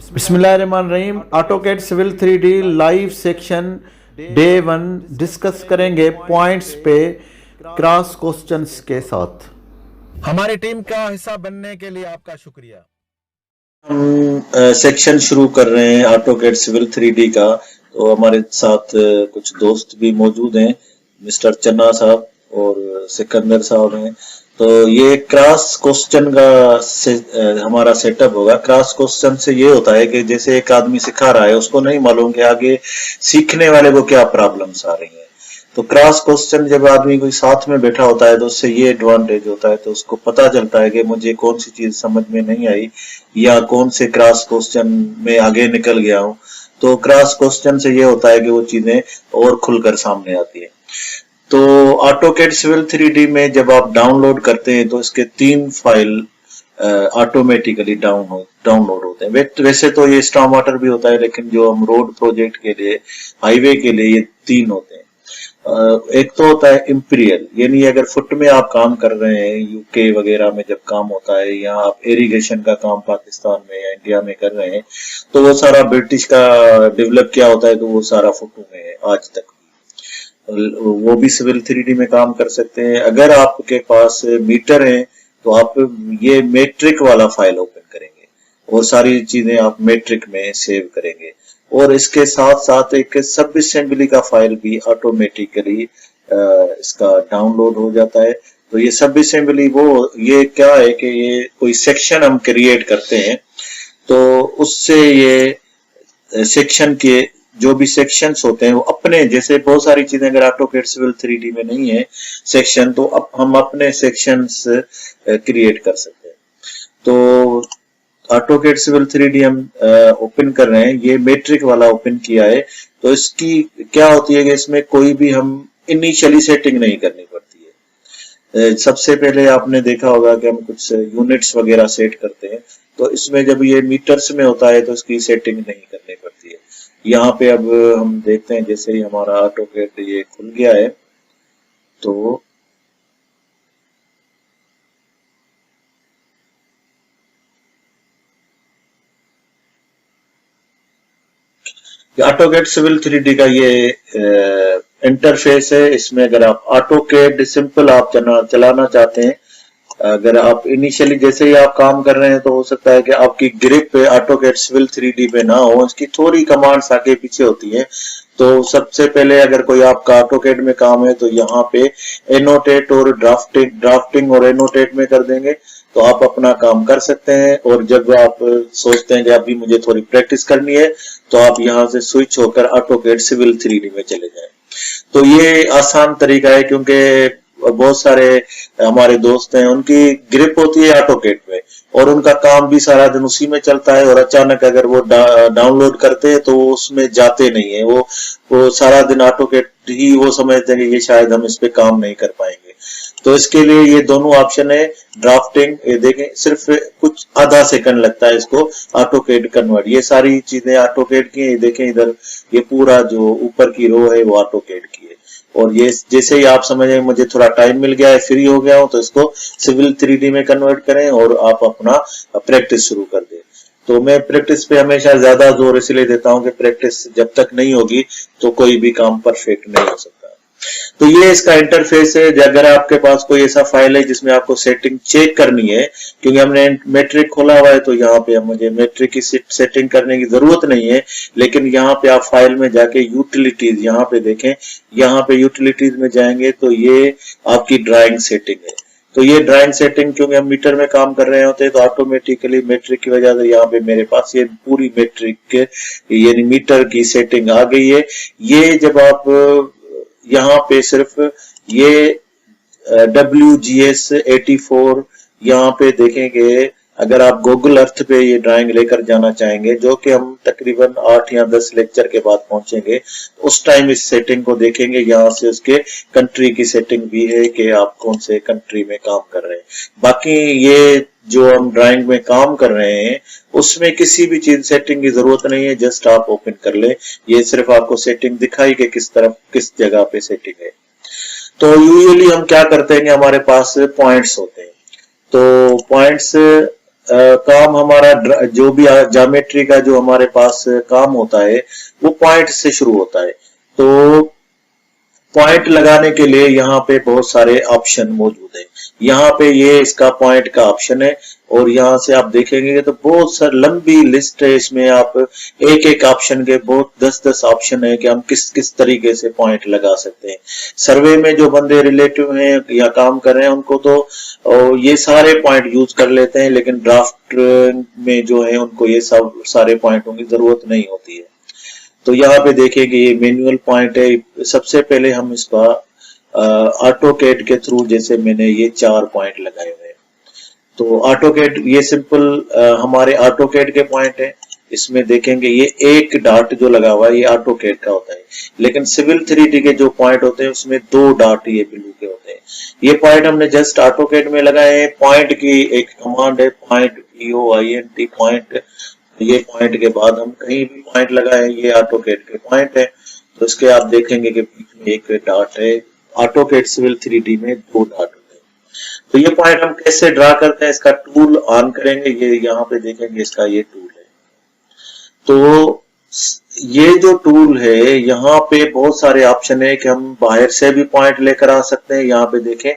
बिस्मिल्लाहिर्रहमानिर्रहीम। AutoCAD civil 3D live section day 1 discuss करेंगे points पे क्रॉस क्वेश्चंस के साथ। हमारी टीम का हिस्सा बनने के लिए आपका शुक्रिया। हम सेक्शन शुरू कर रहे हैं ऑटोकैड सिविल 3D का। तो हमारे साथ कुछ दोस्त भी मौजूद हैं, मिस्टर चन्ना साहब और सिकंदर साहब हैं। तो ये क्रॉस क्वेश्चन का हमारा सेटअप होगा। क्रॉस क्वेश्चन से ये होता है कि जैसे एक आदमी सिखा रहा है, उसको नहीं मालूम कि आगे सीखने वाले को क्या प्रॉब्लम्स आ रही हैं। तो क्रॉस क्वेश्चन जब आदमी कोई साथ में बैठा होता है तो उससे ये एडवांटेज होता है, तो उसको पता चलता है कि मुझे कौन सी चीज समझ में नहीं आई या कौन से क्रॉस क्वेश्चन में आगे निकल गया हूं। तो क्रॉस क्वेश्चन से ये होता है कि वो चीजें और खुलकर सामने आती है। तो ऑटोकैड सिविल 3D में जब आप डाउनलोड करते हैं तो इसके 3 फाइल ऑटोमेटिकली डाउनलोड होते हैं। वैसे तो ये स्टॉर्म वाटर भी होता है, लेकिन जो हम रोड प्रोजेक्ट के लिए, हाईवे के लिए, ये 3 होते हैं। एक तो होता है इंपीरियल, यानी अगर फुट में आप काम कर रहे हैं, यूके वगैरह में जब काम होता है, या आप इरिगेशन का काम पाकिस्तान में या इंडिया में कर रहे हैं, तो वो सारा ब्रिटिश का डेवलप किया होता है, तो वो सारा फुटों में है आज तक। वो भी सिविल 3D में काम कर सकते हैं। अगर आपके पास मीटर है तो आप ये मैट्रिक वाला फाइल ओपन करेंगे और सारी चीजें आप मैट्रिक में सेव करेंगे। और इसके साथ साथ एक सब असेंबली का फाइल भी ऑटोमेटिकली इसका डाउनलोड हो जाता है। तो ये सब असेंबली ये क्या है कि ये कोई सेक्शन हम क्रिएट करते हैं, तो उससे ये सेक्शन के जो भी सेक्शंस होते हैं वो अपने, जैसे बहुत सारी चीजें अगर ऑटोकैड सिविल 3D में नहीं है सेक्शन, तो अब हम अपने सेक्शंस क्रिएट कर सकते हैं। तो ऑटोकैड सिविल 3D हम ओपन कर रहे हैं, ये मैट्रिक वाला ओपन किया है। तो इसकी क्या होती है कि इसमें कोई भी हम इनिशियली सेटिंग नहीं करनी पड़ती है। सबसे पहले आपने देखा होगा कि हम कुछ यूनिट्स वगैरह सेट करते हैं, तो इसमें जब ये मीटर्स में होता है तो इसकी सेटिंग नहीं करनी पड़ती है। यहाँ पे अब हम देखते हैं, जैसे ही हमारा ऑटोकैड ये खुल गया है, तो ऑटोकैड सिविल 3D का ये इंटरफेस है। इसमें अगर आप ऑटोकैड सिंपल आप चलाना चाहते हैं, अगर आप इनिशियली जैसे ही आप काम कर रहे हैं, तो हो सकता है कि आपकी ग्रिप ऑटोकैड सिविल 3D पे ना हो, इसकी थोड़ी कमांड्स आगे पीछे होती हैं। तो सबसे पहले अगर कोई आपका ऑटोकैड में काम है तो यहाँ पे एनोटेट और ड्राफ्टिंग और एनोटेट में कर देंगे, तो आप अपना काम कर सकते हैं। और जब आप सोचते हैं कि अभी मुझे थोड़ी प्रैक्टिस करनी है, तो आप यहाँ से स्विच होकर ऑटोकैड सिविल 3D में चले जाएं। तो ये आसान तरीका है, क्योंकि बहुत सारे हमारे दोस्त हैं, उनकी ग्रिप होती है ऑटोकैड पे और उनका काम भी सारा दिन उसी में चलता है, और अचानक अगर वो डाउनलोड करते हैं तो वो उसमें जाते नहीं है। वो सारा दिन ऑटोकैड ही वो समझते हैं कि शायद हम इस पे काम नहीं कर पाएंगे। तो इसके लिए ये दोनों ऑप्शन है, ड्राफ्टिंग, ये देखें सिर्फ कुछ आधा सेकंड लगता है इसको ऑटोकैड कन्वर्ट। ये सारी चीजें ऑटोकैड की है, ये देखें इधर ये पूरा जो ऊपर की रो है वो ऑटोकैड की है। और ये जैसे ही आप समझें मुझे थोड़ा टाइम मिल गया है, फ्री हो गया हूं, तो इसको सिविल 3D में कन्वर्ट करें और आप अपना प्रैक्टिस शुरू कर दें। तो मैं प्रैक्टिस पे हमेशा ज्यादा जोर इसलिए देता हूं कि प्रैक्टिस जब तक नहीं होगी तो कोई भी काम परफेक्ट नहीं हो सकता। तो ये इसका इंटरफेस है। अगर आपके पास कोई ऐसा फाइल है जिसमें आपको सेटिंग चेक करनी है, क्योंकि हमने मैट्रिक खोला हुआ है, तो यहाँ पे मुझे मैट्रिक की सेटिंग करने की जरूरत नहीं है, लेकिन यहाँ पे आप फाइल में जाके यूटिलिटीज यहाँ पे देखें, यहाँ पे यूटिलिटीज में जाएंगे तो ये आपकी ड्राइंग सेटिंग है। तो ये ड्राइंग सेटिंग, क्योंकि हम मीटर में काम कर रहे होते हैं, तो ऑटोमेटिकली मैट्रिक की वजह से यहाँ पे मेरे पास ये पूरी मैट्रिक के यानी मीटर की सेटिंग आ गई है। ये जब आप यहाँ पे सिर्फ ये WGS 84 यहाँ पे देखेंगे, अगर आप गूगल अर्थ पे ये ड्राइंग लेकर जाना चाहेंगे, जो कि हम तकरीबन 8 या 10 लेक्चर के बाद पहुंचेंगे, उस टाइम इस सेटिंग को देखेंगे। यहाँ से उसके कंट्री की सेटिंग भी है कि आप कौन से कंट्री में काम कर रहे हैं। बाकी ये जो हम ड्राइंग में काम कर रहे हैं उसमें किसी भी चीज सेटिंग की जरूरत नहीं है, जस्ट आप ओपन कर ले। ये सिर्फ आपको सेटिंग दिखाई कि किस तरफ किस जगह पे सेटिंग है। तो यूजुअली हम क्या करते हैं कि हमारे पास पॉइंट्स होते हैं, तो पॉइंट्स काम हमारा जो भी ज्योमेट्री का जो हमारे पास काम होता है वो पॉइंट से शुरू होता है। तो पॉइंट लगाने के लिए यहाँ पे बहुत सारे ऑप्शन मौजूद है। यहाँ पे ये इसका पॉइंट का ऑप्शन है और यहाँ से आप देखेंगे तो बहुत सारी लंबी लिस्ट है। इसमें आप एक एक ऑप्शन के बहुत 10-10 ऑप्शन है कि हम किस किस तरीके से पॉइंट लगा सकते हैं। सर्वे में जो बंदे रिलेटिव हैं या काम कर रहे हैं उनको तो ये सारे पॉइंट यूज कर लेते हैं, लेकिन ड्राफ्ट में जो है उनको ये सब सारे पॉइंटों की जरूरत नहीं होती है। तो यहाँ पे देखेंगे ये मैनुअल पॉइंट है। सबसे पहले हम इसका ऑटोकैड के थ्रू, जैसे मैंने ये 4 पॉइंट लगाए हुए हैं, तो ऑटोकैड ये सिंपल हमारे ऑटोकैड के पॉइंट है। इसमें देखेंगे ये एक डॉट जो लगा हुआ है ये ऑटोकैड का होता है, लेकिन सिविल 3D के जो पॉइंट होते हैं उसमें 2 डॉट ये ब्लू के होते हैं। ये पॉइंट हमने जस्ट ऑटोकैड में लगाए हैं। पॉइंट की एक कमांड है पॉइंट, POINT पॉइंट। ये पॉइंट के बाद हम कहीं भी पॉइंट लगाए, ये ऑटोकैड के पॉइंट है। तो इसके आप देखेंगे कि बीच में एक डॉट है। ऑटोकैड सिविल 3D में 2 डॉट होते हैं। तो ये पॉइंट हम कैसे ड्रा करते हैं, इसका टूल ऑन करेंगे। ये यहाँ पे देखेंगे इसका ये टूल है। तो ये जो टूल है यहाँ पे बहुत सारे ऑप्शन है कि हम बाहर से भी पॉइंट लेकर आ सकते हैं। यहाँ पे देखें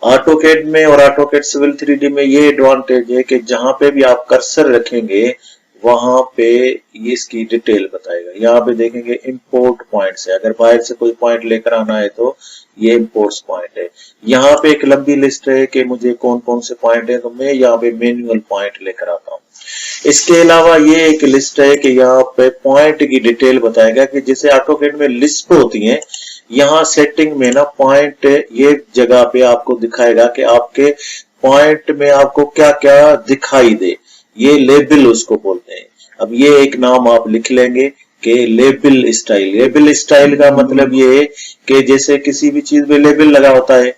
ऑटोकैड में और ऑटोकैड सिविल 3D में ये एडवांटेज है कि जहां पे भी आप कर्सर रखेंगे वहां पे ये इसकी डिटेल बताएगा। यहाँ पे देखेंगे इंपोर्ट पॉइंट्स है, अगर बाहर से कोई पॉइंट लेकर आना है तो ये इंपोर्ट्स पॉइंट है। यहाँ पे एक लंबी लिस्ट है कि मुझे कौन कौन से पॉइंट है, तो मैं यहाँ पे मैनुअल पॉइंट लेकर आता हूँ। इसके अलावा ये एक लिस्ट है कि यहाँ पे पॉइंट की डिटेल बताएगा कि जैसे ऑटोकैड में लिस्ट होती है, यहाँ सेटिंग में ना पॉइंट ये जगह पे आपको दिखाएगा कि आपके पॉइंट में आपको क्या क्या दिखाई दे। ये लेबल उसको बोलते हैं। अब ये एक नाम आप लिख लेंगे कि लेबल स्टाइल। लेबल स्टाइल का मतलब ये है कि जैसे किसी भी चीज में लेबल लगा होता है,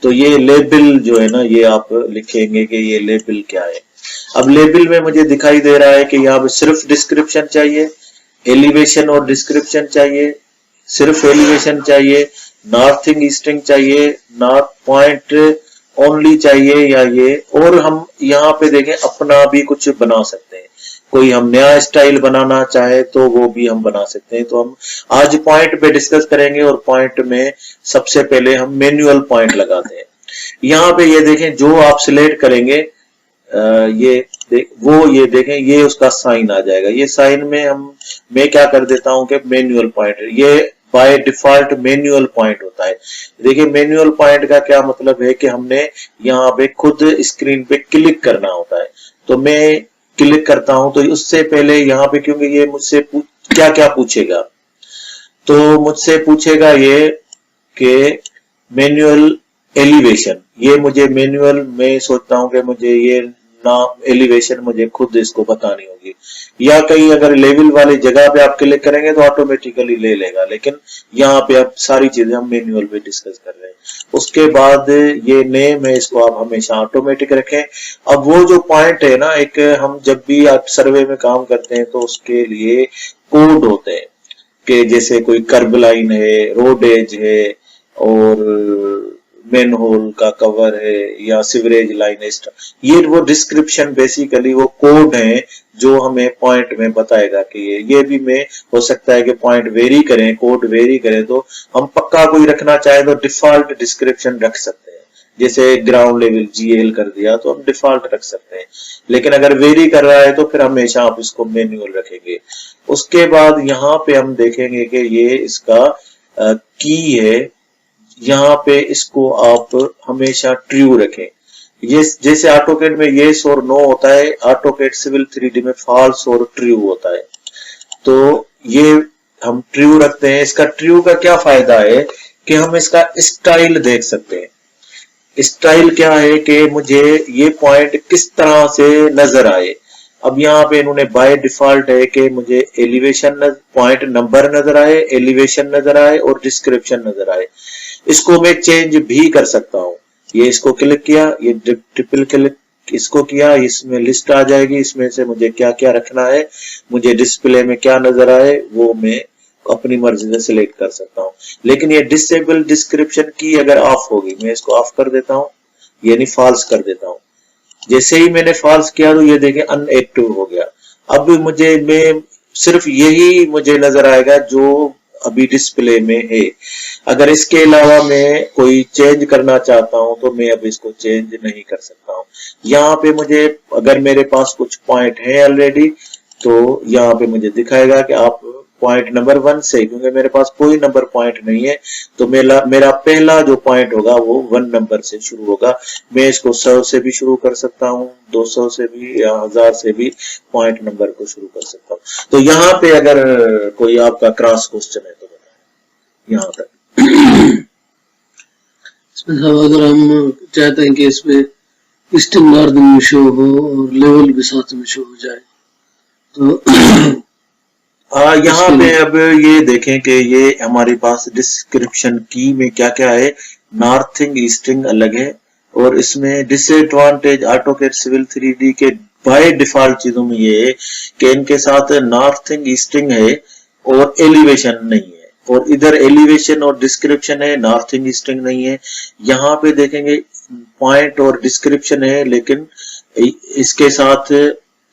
तो ये लेबल जो है ना ये आप लिखेंगे कि ये लेबल क्या है। अब लेबल में मुझे दिखाई दे रहा है कि यहाँ पे सिर्फ डिस्क्रिप्शन चाहिए, एलिवेशन और डिस्क्रिप्शन चाहिए, सिर्फ एलिवेशन चाहिए, नॉर्थिंग ईस्टिंग चाहिए, नॉर्थ पॉइंट ओनली चाहिए या ये। और हम यहाँ पे देखें अपना भी कुछ बना सकते हैं। कोई हम नया स्टाइल बनाना चाहे तो वो भी हम बना सकते हैं। तो हम आज पॉइंट पे डिस्कस करेंगे और पॉइंट में सबसे पहले हम मैनुअल पॉइंट लगाते हैं। यहाँ पे ये देखें जो आप सिलेक्ट करेंगे ये देखें ये उसका साइन आ जाएगा। ये साइन में मैं क्या कर देता हूं कि मैनुअल पॉइंट, ये बाय डिफॉल्ट मैनुअल पॉइंट होता है। देखिए मैनुअल पॉइंट का क्या मतलब है कि हमने यहाँ पे खुद स्क्रीन पे क्लिक करना होता है। तो मैं क्लिक करता हूं तो उससे पहले यहाँ पे, क्योंकि ये मुझसे क्या क्या पूछेगा, तो मुझसे पूछेगा ये कि मैनुअल एलिवेशन। ये मुझे मैनुअल में सोचता हूं कि मुझे ये नाम एलिवेशन मुझे खुद इसको बतानी होगी, या कहीं अगर लेवल वाली जगह पे आप क्लिक करेंगे तो ऑटोमेटिकली ले लेगा। लेकिन यहाँ पे आप सारी चीजें हम मैनुअल पे डिस्कस कर रहे हैं। उसके बाद ये नेम है, इसको आप हमेशा ऑटोमेटिक रखें। अब वो जो पॉइंट है ना, एक हम जब भी आप सर्वे में काम करते हैं तो उसके लिए कोड होते हैं कि जैसे कोई कर्ब लाइन है, रोड एज है और मेन होल का कवर है या सिवरेज लाइन है। ये वो डिस्क्रिप्शन बेसिकली वो कोड है जो हमें पॉइंट में बताएगा कि ये भी में हो सकता है कि पॉइंट वेरी करें, कोड वेरी करें। तो हम पक्का कोई रखना चाहे तो डिफॉल्ट डिस्क्रिप्शन रख सकते हैं। जैसे ग्राउंड लेवल GL कर दिया तो हम डिफॉल्ट रख सकते हैं, लेकिन अगर वेरी कर रहा है तो फिर हमेशा आप इसको मैनुअल रखेंगे। उसके बाद यहाँ पे हम देखेंगे कि ये इसका की है, यहाँ पे इसको आप हमेशा ट्रू रखें। ये जैसे ऑटोकैड में येस और नो होता है, ऑटोकैड सिविल 3D में फॉल्स और ट्रू होता है। तो ये हम ट्रू रखते हैं। इसका ट्रू का क्या फायदा है कि हम इसका स्टाइल देख सकते हैं। स्टाइल क्या है कि मुझे ये पॉइंट किस तरह से नजर आए। अब यहाँ पे इन्होंने बाय डिफॉल्ट है कि मुझे एलिवेशन पॉइंट नंबर नजर आए, एलिवेशन नजर आए और डिस्क्रिप्शन नजर आए। इसको मैं चेंज भी कर सकता हूं। ये इसको क्लिक किया, ये ट्रिपल क्लिक इसको किया, इसमें लिस्ट आ जाएगी। इसमें से मुझे क्या क्या रखना है, मुझे डिस्प्ले में क्या नजर आए वो मैं अपनी मर्जी से सिलेक्ट कर सकता हूं। लेकिन ये डिसेबल डिस्क्रिप्शन की अगर ऑफ होगी, मैं इसको ऑफ कर देता हूं, यानी फॉल्स कर देता हूं। जैसे ही मैंने फॉल्स किया तो ये देखें अनएक्टिव हो गया। अब मैं सिर्फ यही मुझे नजर आएगा जो अभी डिस्प्ले में है। अगर इसके अलावा मैं कोई चेंज करना चाहता हूं तो मैं अब इसको चेंज नहीं कर सकता हूं। यहाँ पे मुझे अगर मेरे पास कुछ पॉइंट है ऑलरेडी तो यहाँ पे मुझे दिखाएगा कि आप पॉइंट नंबर 1 से, क्योंकि मेरे पास कोई नंबर पॉइंट नहीं है तो मेरा पहला जो पॉइंट होगा वो 1 नंबर से शुरू होगा। मैं इसको 100 से भी शुरू कर सकता हूँ, 200 से भी या 1000 से भी पॉइंट नंबर को शुरू कर सकता हूँ। तो यहाँ पे अगर कोई आपका क्रॉस क्वेश्चन है तो बताएं यहाँ तक। इसमें अगर हम चाहते हैं कि इसमें ईस्टर्न नॉर्दर्न में शो हो और लेवल भी साथ में शो हो जाए तो यहाँ पे अब ये देखें कि ये हमारे पास डिस्क्रिप्शन की में क्या क्या है। नॉर्थिंग ईस्टिंग अलग है और इसमें डिसएडवांटेज ऑटोकैड सिविल 3D के बाय डिफॉल्ट चीजों में ये है कि इनके साथ नॉर्थिंग ईस्टिंग है और एलिवेशन नहीं है, और इधर एलिवेशन और डिस्क्रिप्शन है, नॉर्थिंग ईस्टिंग नहीं है। यहाँ पे देखेंगे पॉइंट और डिस्क्रिप्शन है लेकिन इसके साथ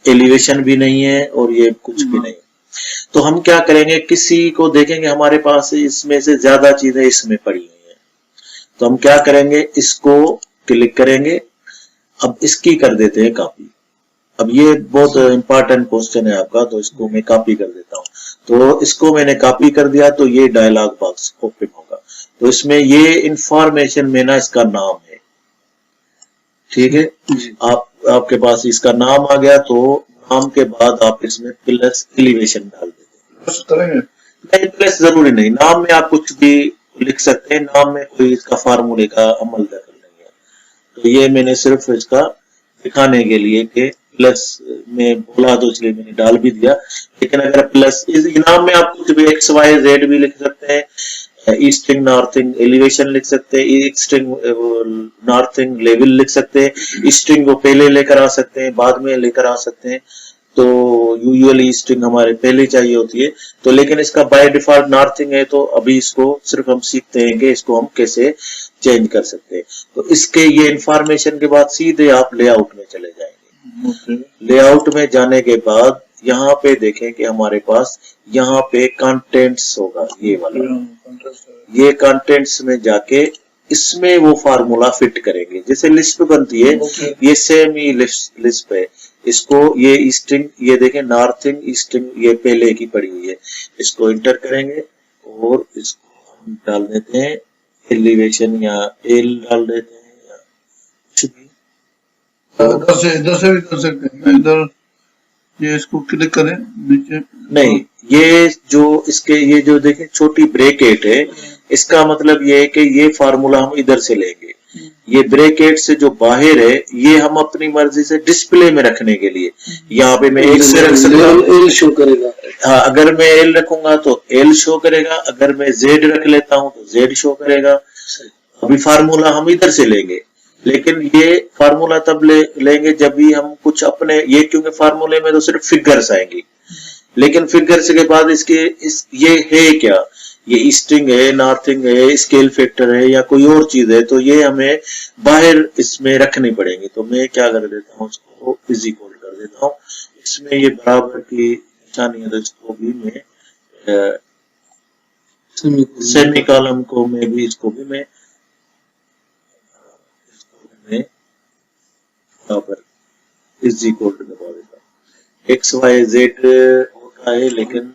एलिवेशन भी नहीं है और ये कुछ भी नहीं। तो हम क्या करेंगे, किसी को देखेंगे हमारे पास इसमें से ज्यादा चीजें इसमें पड़ी हुई हैं, तो हम क्या करेंगे, इसको क्लिक करेंगे। अब इसकी कर देते हैं कॉपी। अब ये बहुत इंपॉर्टेंट क्वेश्चन है आपका, तो इसको मैं कॉपी कर देता हूं। तो इसको मैंने कॉपी कर दिया तो ये डायलॉग बॉक्स ओपन होगा। तो इसमें ये इंफॉर्मेशन में ना इसका नाम है, ठीक है। आपके पास इसका नाम आ गया तो नाम के बाद आप इसमें प्लस एलिवेशन डाल देते हैं। नहीं, प्लस जरूरी नहीं, नाम में आप कुछ भी लिख सकते हैं, नाम में कोई इसका फार्मूले का अमल दखल नहीं है। तो ये मैंने सिर्फ इसका दिखाने के लिए कि प्लस में बोला तो इसलिए मैंने डाल भी दिया। लेकिन अगर प्लस इस नाम में आप कुछ भी एक्स वाई जेड भी लिख सकते हैं, ईस्टिंग नॉर्थिंग एलिवेशन लिख सकते हैं, ईस्टिंग नॉर्थिंग लेवल लिख सकते हैं, ईस्टिंग को पहले लेकर आ सकते हैं, बाद में लेकर आ सकते हैं। तो यूजुअली ईस्टिंग हमारे पहले चाहिए होती है, तो लेकिन इसका बाय डिफॉल्ट नॉर्थिंग है, तो अभी इसको सिर्फ हम सीखते हैं कि इसको हम कैसे चेंज कर सकते हैं। तो इसके ये इंफॉर्मेशन के बाद सीधे आप लेआउट में चले जाएंगे। लेआउट में जाने के बाद यहाँ पे देखें कि हमारे पास यहाँ पे कंटेंट्स होगा, ये वाला, ये कंटेंट्स में जाके इसमें वो फार्मूला फिट करेंगे। जैसे लिस्ट बनती है, ये सेम ही लिस्ट है। इसको ये ईस्टिंग, ये देखें नॉर्थिंग ईस्टिंग ये पहले की पड़ी हुई है, इसको इंटर करेंगे और इसको हम डाल देते हैं एलिवेशन या एल डाल देते हैं या कुछ भी। इधर से भी कर सकते हैं। इधर ये इसको क्लिक करें नीचे, नहीं, ये जो इसके ये जो देखें छोटी ब्रैकेट है, इसका मतलब ये है कि ये फार्मूला हम इधर से लेंगे। ये ब्रैकेट से जो बाहर है ये हम अपनी मर्जी से डिस्प्ले में रखने के लिए, यहाँ पे मैं एक से रख सकता हूँ, एल शो करेगा। हाँ, अगर मैं एल रखूंगा तो एल शो करेगा, अगर मैं जेड रख लेता हूं तो जेड शो करेगा। अभी फार्मूला हम इधर से लेंगे, लेकिन ये फार्मूला तब लेंगे जब भी हम कुछ अपने ये, क्योंकि फार्मूले में तो सिर्फ फिगर्स आएंगी, लेकिन फिगर्स के बाद ये है क्या, ये ईस्टिंग है, नॉर्थिंग है, स्केल फैक्टर है या कोई और चीज है, तो ये हमें बाहर इसमें रखनी पड़ेगी। तो मैं क्या कर देता हूँ, इसको इज इक्वल कर देता हूँ। इसमें ये बराबर की निशानी है तो इसको भी मैं सेमी कॉलम को मैं भी इसको भी मैं बराबर इज इक्वल टू दबा देता हूँ। एक्स वाई जेड होता है, लेकिन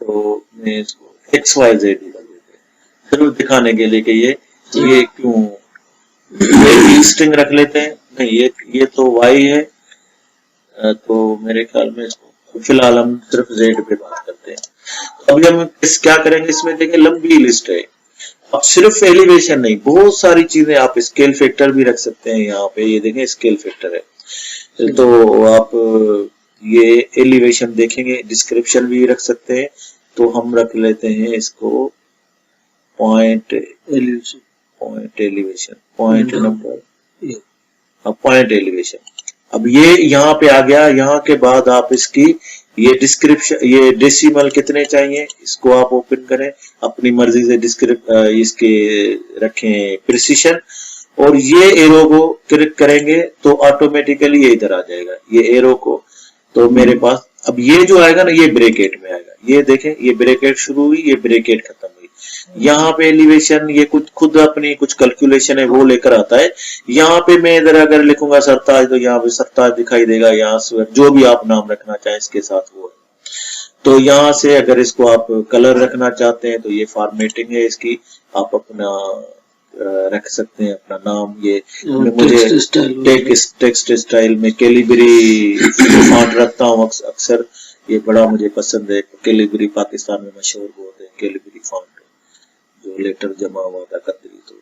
तो मैं इसको एक्स वाई जेड कर देते हैं सिर्फ दिखाने के लिए कि ये क्यों स्ट्रिंग रख लेते हैं। नहीं, ये तो वाई है, तो मेरे ख्याल में इसको फिलहाल हम सिर्फ जेड पे बात करते हैं। अभी हम क्या करेंगे, इसमें देखें लंबी लिस्ट है। अब सिर्फ एलिवेशन नहीं, बहुत सारी चीजें, आप स्केल फैक्टर भी रख सकते हैं। यहाँ पे ये देखें स्केल फैक्टर है, तो आप ये एलिवेशन देखेंगे, डिस्क्रिप्शन भी रख सकते हैं। तो हम रख लेते हैं इसको point elevation, point number, point elevation. अब ये यहाँ पे आ गया। यहाँ के बाद आप इसकी ये डिस्क्रिप्शन, ये डेसिमल कितने चाहिए इसको आप ओपन करें, अपनी मर्जी से इसके रखें प्रिसिशन, और ये एरो को क्लिक करेंगे तो ऑटोमेटिकली ये इधर आ जाएगा, ये एरो को। तो मेरे पास अब ये जो आएगा ना, ये ब्रैकेट में आएगा। ये देखें, ये ब्रैकेट शुरू हुई, ये ब्रैकेट खत्म हुई। यहाँ पे एलिवेशन ये कुछ खुद अपनी कुछ कैलकुलेशन है वो लेकर आता है। यहाँ पे मैं इधर अगर लिखूंगा सरताज, तो यहाँ पे सरताज दिखाई देगा। यहाँ से जो भी आप नाम रखना चाहें इसके साथ वो है। तो यहाँ से अगर इसको आप कलर रखना चाहते हैं तो ये फॉर्मेटिंग है इसकी, आप अपना रख सकते हैं अपना नाम। ये मुझे टेक्स्ट स्टाइल में कैलिबरी फॉन्ट रखता हूँ अक्सर, ये बड़ा मुझे पसंद है। कैलिबरी पाकिस्तान में मशहूर बहुत है, कैलिबरी फॉन्ट जो लेटर जमा हुआ था कतरी। तो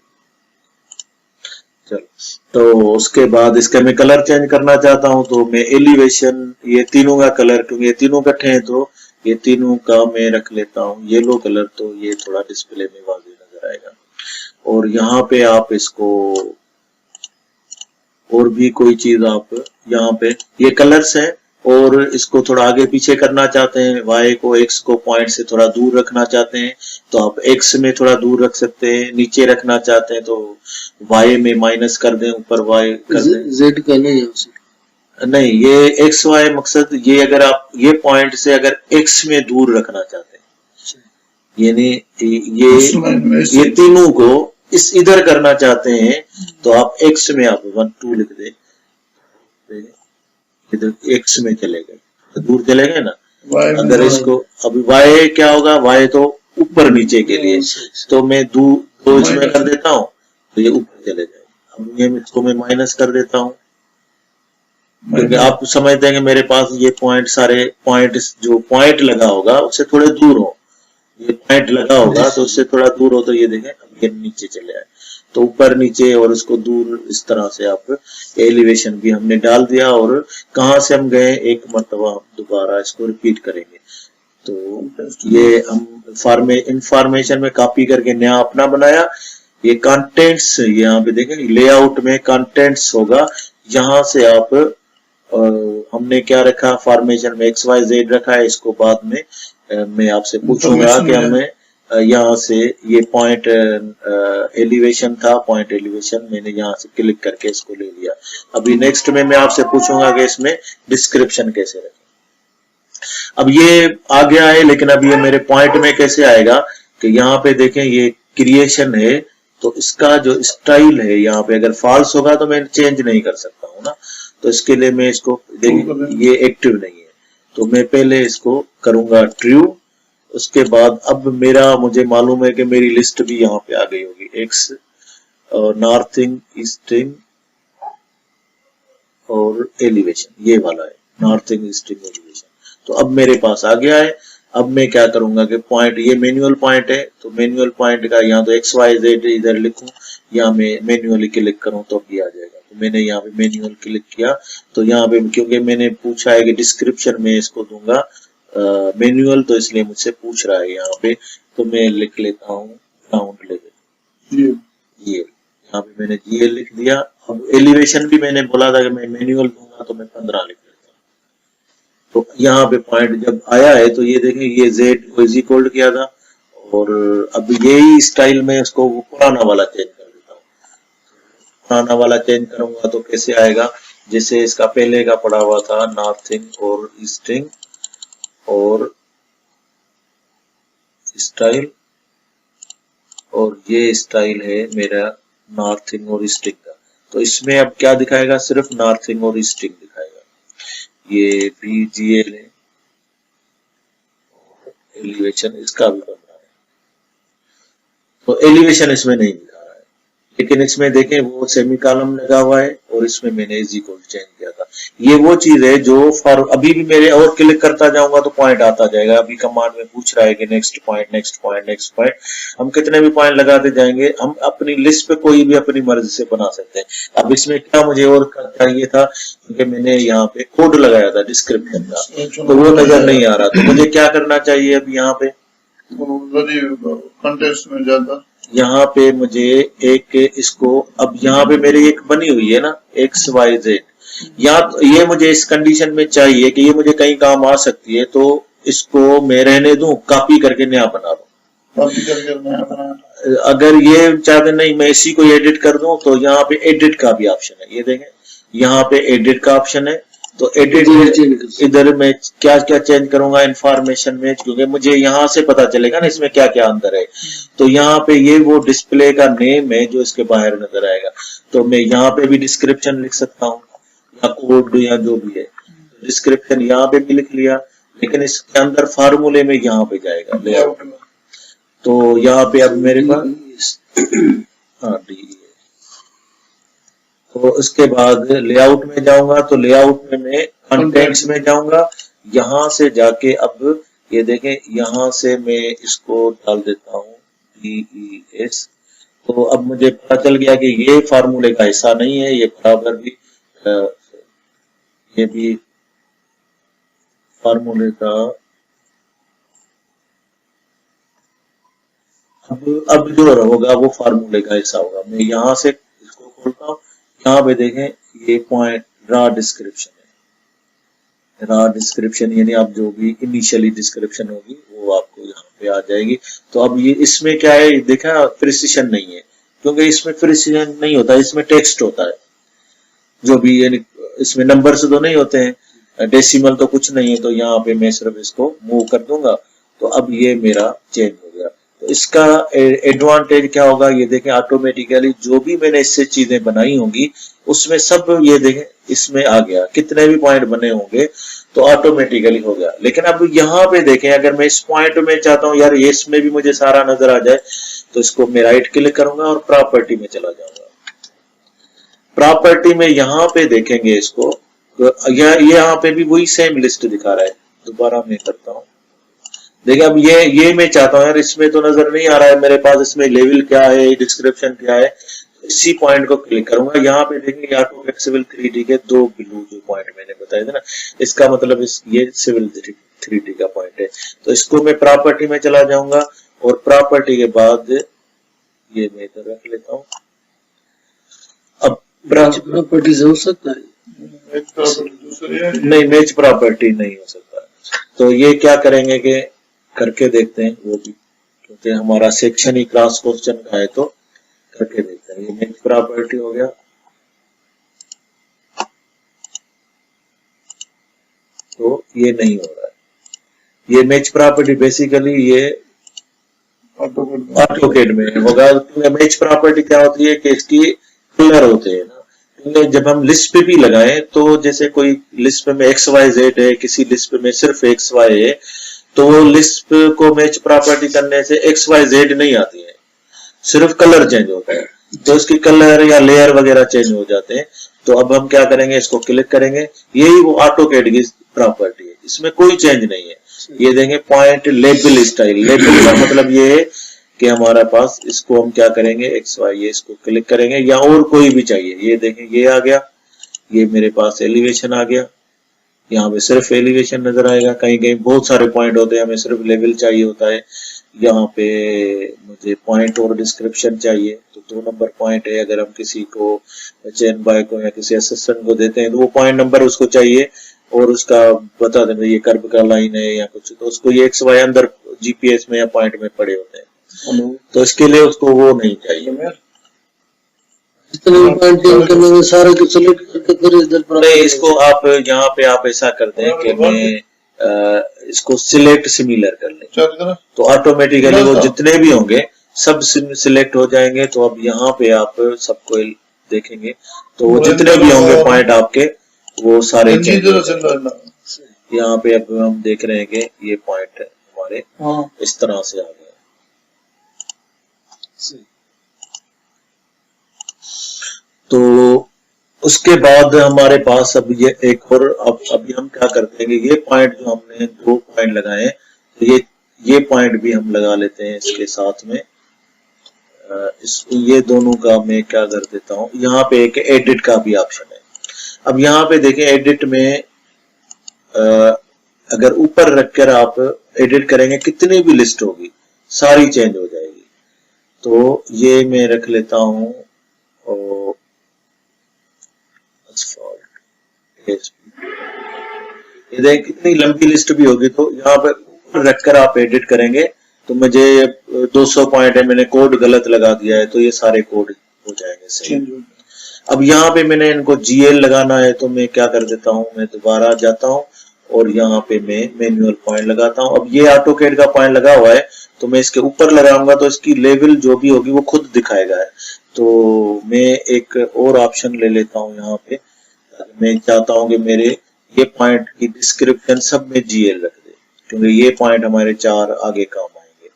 चलो, तो उसके बाद इसका मैं कलर चेंज करना चाहता हूं, तो मैं एलिवेशन ये तीनों का कलर, क्योंकि ये तीनों इकट्ठे हैं तो ये तीनों का मैं रख लेता हूं येलो कलर, तो ये थोड़ा डिस्प्ले में वाज़ेह नजर आएगा। और यहाँ पे आप इसको और भी कोई चीज आप यहाँ पे ये कलर्स है, और इसको थोड़ा आगे पीछे करना चाहते हैं, y को x को पॉइंट से थोड़ा दूर रखना चाहते हैं तो आप x में थोड़ा दूर रख सकते हैं। नीचे रखना चाहते हैं तो y में माइनस कर दें, ऊपर y कर दें। z का नहीं है नहीं, ये x y मकसद ये अगर आप ये पॉइंट से अगर x में दूर रखना चाहते हैं, यानी ये तीनों को इस इधर करना चाहते हैं तो आप x में आप 1 2 लिख दें, इधर x में चले गए तो दूर चले गए ना। अगर इसको अभी y क्या होगा, y तो ऊपर नीचे के लिए, तो मैं दो इसमें कर देता हूँ तो ये ऊपर चले जाए। अब ये इसको मैं माइनस कर देता हूँ, क्योंकि आप समझते हैं कि मेरे पास ये पॉइंट सारे पॉइंट जो पॉइंट लगा होगा उससे थोड़े दूर हो, ये पॉइंट लगा होगा तो उससे थोड़ा दूर हो। तो ये देखें अब ये नीचे चले आए, तो ऊपर नीचे और उसको दूर इस तरह से आप एलिवेशन भी हमने डाल दिया। और कहां से हम गए, एक मरतबा दोबारा इसको रिपीट करेंगे। तो ये हम इंफॉर्मेशन में कॉपी करके नया अपना बनाया। ये कंटेंट्स यहाँ पे देखें, लेआउट में कंटेंट्स होगा, यहाँ से आप हमने क्या रखा, फॉर्मेशन में XYZ रखा है। इसको बाद में मैं आपसे पूछूंगा कि हमें यहाँ से ये पॉइंट एलिवेशन था, पॉइंट एलिवेशन मैंने यहाँ से क्लिक करके इसको ले लिया। अभी नेक्स्ट में मैं आपसे पूछूंगा कि इसमें डिस्क्रिप्शन कैसे रखें। अब ये आ गया है, लेकिन अब ये मेरे पॉइंट में कैसे आएगा कि यहाँ पे देखें ये क्रिएशन है, तो इसका जो स्टाइल है यहाँ पे अगर फॉल्स होगा तो मैं चेंज नहीं कर सकता हूँ ना। तो इसके लिए मैं इसको ये एक्टिव नहीं है, तो मैं पहले इसको करूंगा ट्रू। उसके बाद अब मुझे मालूम है कि मेरी लिस्ट भी यहाँ पे आ गई होगी, एक्स और नॉर्थिंग, ईस्टिंग और एलिवेशन, ये वाला है नॉर्थिंग, ईस्टिंग, एलिवेशन। तो अब मेरे पास आ गया है। अब मैं क्या करूंगा कि पॉइंट, ये मैनुअल पॉइंट है, तो मैनुअल पॉइंट का यहाँ तो XYZ इधर लिखूं, या मैं मैनुअली क्लिक करूं तो भी आ जाएगा। तो मैंने यहाँ पे मैनुअल क्लिक किया, तो यहाँ पे क्योंकि मैंने पूछा है कि डिस्क्रिप्शन में इसको दूंगा मैनुअल, तो इसलिए मुझसे पूछ रहा है यहाँ पे, तो मैं लिख लेता हूँ ग्राउंड लेवल, ये यहाँ पे मैंने GL लिख दिया। अब एलिवेशन भी मैंने बोला था कि मैं मैनुअल दूंगा, तो मैं 15 लिख देता हूँ। तो यहाँ पे पॉइंट जब आया है तो ये देखें, ये Z को इज इक्वल किया था, और अब यही स्टाइल में इसको पुराना वाला चेंज कर देता हूँ। पुराना वाला चेंज करूंगा तो कैसे आएगा, जैसे इसका पहले का पड़ा हुआ था नॉर्थिंग और ईस्टिंग और स्टाइल, और ये स्टाइल है मेरा नॉर्थिंग और ईस्टिंग का। तो इसमें अब क्या दिखाएगा, सिर्फ नॉर्थिंग और ईस्टिंग दिखाएगा। ये BGL है, एलिवेशन इसका भी बन रहा है, तो एलिवेशन इसमें नहीं दिखा रहा है, लेकिन इसमें देखें वो सेमी कॉलम लगा हुआ है, और इसमें मैंने इज इक्वल चेंज किया था। ये वो चीज है जो अभी भी मेरे और क्लिक करता जाऊंगा तो पॉइंट आता जाएगा। अभी कमांड में पूछ रहा है कि next point, next point, next point. हम कितने भी पॉइंट लगाते जाएंगे, हम अपनी लिस्ट पे कोई भी अपनी मर्जी से बना सकते हैं। अब इसमें क्या मुझे और चाहिए था, क्योंकि मैंने यहाँ पे कोड लगाया था डिस्क्रिप्शन का, तो वो नजर नहीं आ रहा। तो मुझे क्या करना चाहिए अब यहाँ पे, कंटेस्ट में जाता, यहाँ पे मुझे एक इसको, अब यहाँ पे मेरी एक बनी हुई है ना XYZ, या तो ये मुझे इस कंडीशन में चाहिए कि ये मुझे कहीं काम आ सकती है, तो इसको मैं रहने दूं, कॉपी करके नया बना लूं, कॉपी करके नया बनाना। अगर ये चाहते नहीं मैं इसी को एडिट कर दूं तो यहाँ पे एडिट का भी ऑप्शन है, ये देखें यहाँ पे एडिट का ऑप्शन है। तो एडिट इधर मैं क्या क्या चेंज करूंगा इंफॉर्मेशन में, क्योंकि मुझे यहाँ से पता चलेगा ना इसमें क्या क्या अंदर है। तो यहाँ पे ये वो डिस्प्ले का नेम है जो इसके बाहर नजर आएगा। तो मैं यहाँ पे भी डिस्क्रिप्शन लिख सकता हूँ या कोड या जो भी है, डिस्क्रिप्शन यहाँ पे भी लिख लिया, लेकिन इसके अंदर फार्मूले में यहाँ पे जाएगा लेआउट में। तो यहाँ पे अब मेरे पास हाँ डी, तो उसके बाद लेआउट में जाऊंगा तो लेआउट में मैं कंटेंट्स में जाऊंगा। यहाँ से जाके अब ये देखें यहाँ से मैं इसको डाल देता हूँ DES। तो अब मुझे पता चल गया कि ये फार्मूले का हिस्सा नहीं है, ये बराबर भी ये भी फार्मूले का अब जो होगा वो फार्मूले का हिस्सा होगा। मैं यहाँ से इसको खोलता हूँ, यहाँ पे देखें ये पॉइंट रा डिस्क्रिप्शन है। रा डिस्क्रिप्शन यानी आप जो भी इनिशियली डिस्क्रिप्शन होगी वो आपको यहाँ पे आ जाएगी। तो अब ये इसमें क्या है देखा, प्रिसिशन नहीं है, क्योंकि इसमें प्रिसिशन नहीं होता, इसमें टेक्स्ट होता है जो भी, यानी इसमें नंबर्स तो नहीं होते हैं, डेसिमल तो कुछ नहीं है। तो यहाँ पे मैं सिर्फ इसको मूव कर दूंगा तो अब ये मेरा चेंज हो गया। तो इसका एडवांटेज क्या होगा ये देखें, ऑटोमेटिकली जो भी मैंने इससे चीजें बनाई होंगी उसमें सब ये देखें इसमें आ गया, कितने भी पॉइंट बने होंगे तो ऑटोमेटिकली हो गया। लेकिन अब यहाँ पे देखें अगर मैं इस पॉइंट में चाहता हूँ यार ये इसमें भी मुझे सारा नजर आ जाए, तो इसको मैं राइट क्लिक करूंगा और प्रॉपर्टी में चला जाऊंगा। प्रॉपर्टी में यहाँ पे देखेंगे इसको, यहाँ पे भी वही सेम लिस्ट दिखा रहा है। दोबारा मैं करता हूँ, देखिए अब ये मैं चाहता हूँ यार इसमें तो नजर नहीं आ रहा है मेरे पास, इसमें लेवल क्या है, डिस्क्रिप्शन क्या है। इसी पॉइंट को क्लिक करूंगा, यहाँ पे देखेंगे ऑटोकैड सिविल 3D के दो ब्लू जो पॉइंट मैंने बताया था ना, इसका मतलब ये सिविल 3D का पॉइंट है। तो इसको मैं प्रॉपर्टी में चला जाऊंगा और प्रॉपर्टी के बाद ये मैं इधर रख लेता हूँ। अब प्रॉपर्टीज हो सकता है नहीं, मैच प्रॉपर्टी नहीं हो सकता। तो ये क्या करेंगे कि करके देखते हैं वो भी, क्योंकि हमारा सेक्शन ही क्रॉस क्वेश्चन का है, तो करके देखते हैं। ये मैच प्रॉपर्टी हो गया, तो ये नहीं हो रहा है। ये मैच प्रॉपर्टी बेसिकली ये ऑटोकैड में होगा। मैच प्रॉपर्टी क्या होती है कि इसकी कलर होते हैं ना, जब हम लिस्ट पे भी लगाएं तो जैसे कोई लिस्ट पे में XYZ है, किसी लिस्ट पे में सिर्फ XY है, तो वो लिस्ट को मैच प्रॉपर्टी करने से XYZ नहीं आती है, सिर्फ कलर चेंज होता है। तो इसकी कलर या लेयर वगैरह चेंज हो जाते हैं। तो अब हम क्या करेंगे, इसको क्लिक करेंगे, यही वो ऑटोकैड की प्रॉपर्टी है, इसमें कोई चेंज नहीं है। ये देंगे पॉइंट लेबल स्टाइल, लेबल का मतलब ये है कि हमारा पास इसको हम क्या करेंगे XY, ये इसको क्लिक करेंगे या और कोई भी चाहिए। ये देखें ये आ गया, ये मेरे पास एलिवेशन आ गया, यहाँ पे सिर्फ एलिवेशन नजर आएगा। कहीं कहीं बहुत सारे पॉइंट होते हैं, हमें सिर्फ लेवल चाहिए होता है। यहाँ पे मुझे पॉइंट और डिस्क्रिप्शन चाहिए, तो 2 नंबर पॉइंट है। अगर हम किसी को चैन बाय को या किसी असिस्टेंट को देते हैं तो वो पॉइंट नंबर उसको चाहिए और उसका बता दें ये कर्व का लाइन है या कुछ, तो उसको ये XY अंदर GPS में या पॉइंट में पड़े होते हैं, तो इसके लिए उसको वो नहीं चाहिए। सारे को सेलेक्ट करके फिर इधर नहीं, इसको आप यहाँ पे आप ऐसा करते हैं कि मैं इसको सिलेक्ट सिमिलर कर लें, तो ऑटोमेटिकली वो जितने भी होंगे सब सिलेक्ट हो जाएंगे। तो अब यहाँ पे आप सबको देखेंगे तो वो जितने भी होंगे पॉइंट आपके वो सारे यहाँ पे अब हम देख रहे हैं कि ये पॉइंट हमारे इस तरह से आ गए। तो उसके बाद हमारे पास अब ये एक और अभी हम क्या करते हैं कि ये पॉइंट जो हमने 2 पॉइंट लगाए हैं, तो ये पॉइंट भी हम लगा लेते हैं इसके साथ में। ये दोनों का मैं क्या कर देता हूँ, यहाँ पे एक एडिट का भी ऑप्शन है। अब यहाँ पे देखें एडिट में अगर ऊपर रखकर आप एडिट करेंगे कितनी भी लिस्ट होगी सारी चेंज हो जाएगी। तो ये मैं रख लेता हूँ और ये देख कितनी लंबी लिस्ट भी होगी, तो यहाँ पर ऊपर रखकर आप एडिट करेंगे तो मुझे 200 पॉइंट है, मैंने कोड गलत लगा दिया है, तो ये सारे कोड हो जाएंगे सही। चेंज हो गया। अब यहाँ पे मैंने इनको GL लगाना है, तो मैं क्या कर देता हूँ, मैं दोबारा जाता हूँ और यहाँ पे मैं मैनुअल पॉइंट लगाता हूँ। अब ये ऑटोकैड का पॉइंट लगा हुआ है, तो मैं इसके ऊपर लगाऊंगा तो इसकी लेवल जो भी होगी वो खुद दिखाएगा है। तो मैं एक और ऑप्शन ले लेता हूँ यहाँ पे, मैं चाहता हूँ कि मेरे ये पॉइंट की डिस्क्रिप्शन सब में GL रख दे, क्योंकि ये पॉइंट हमारे 4 आगे काम आएंगे।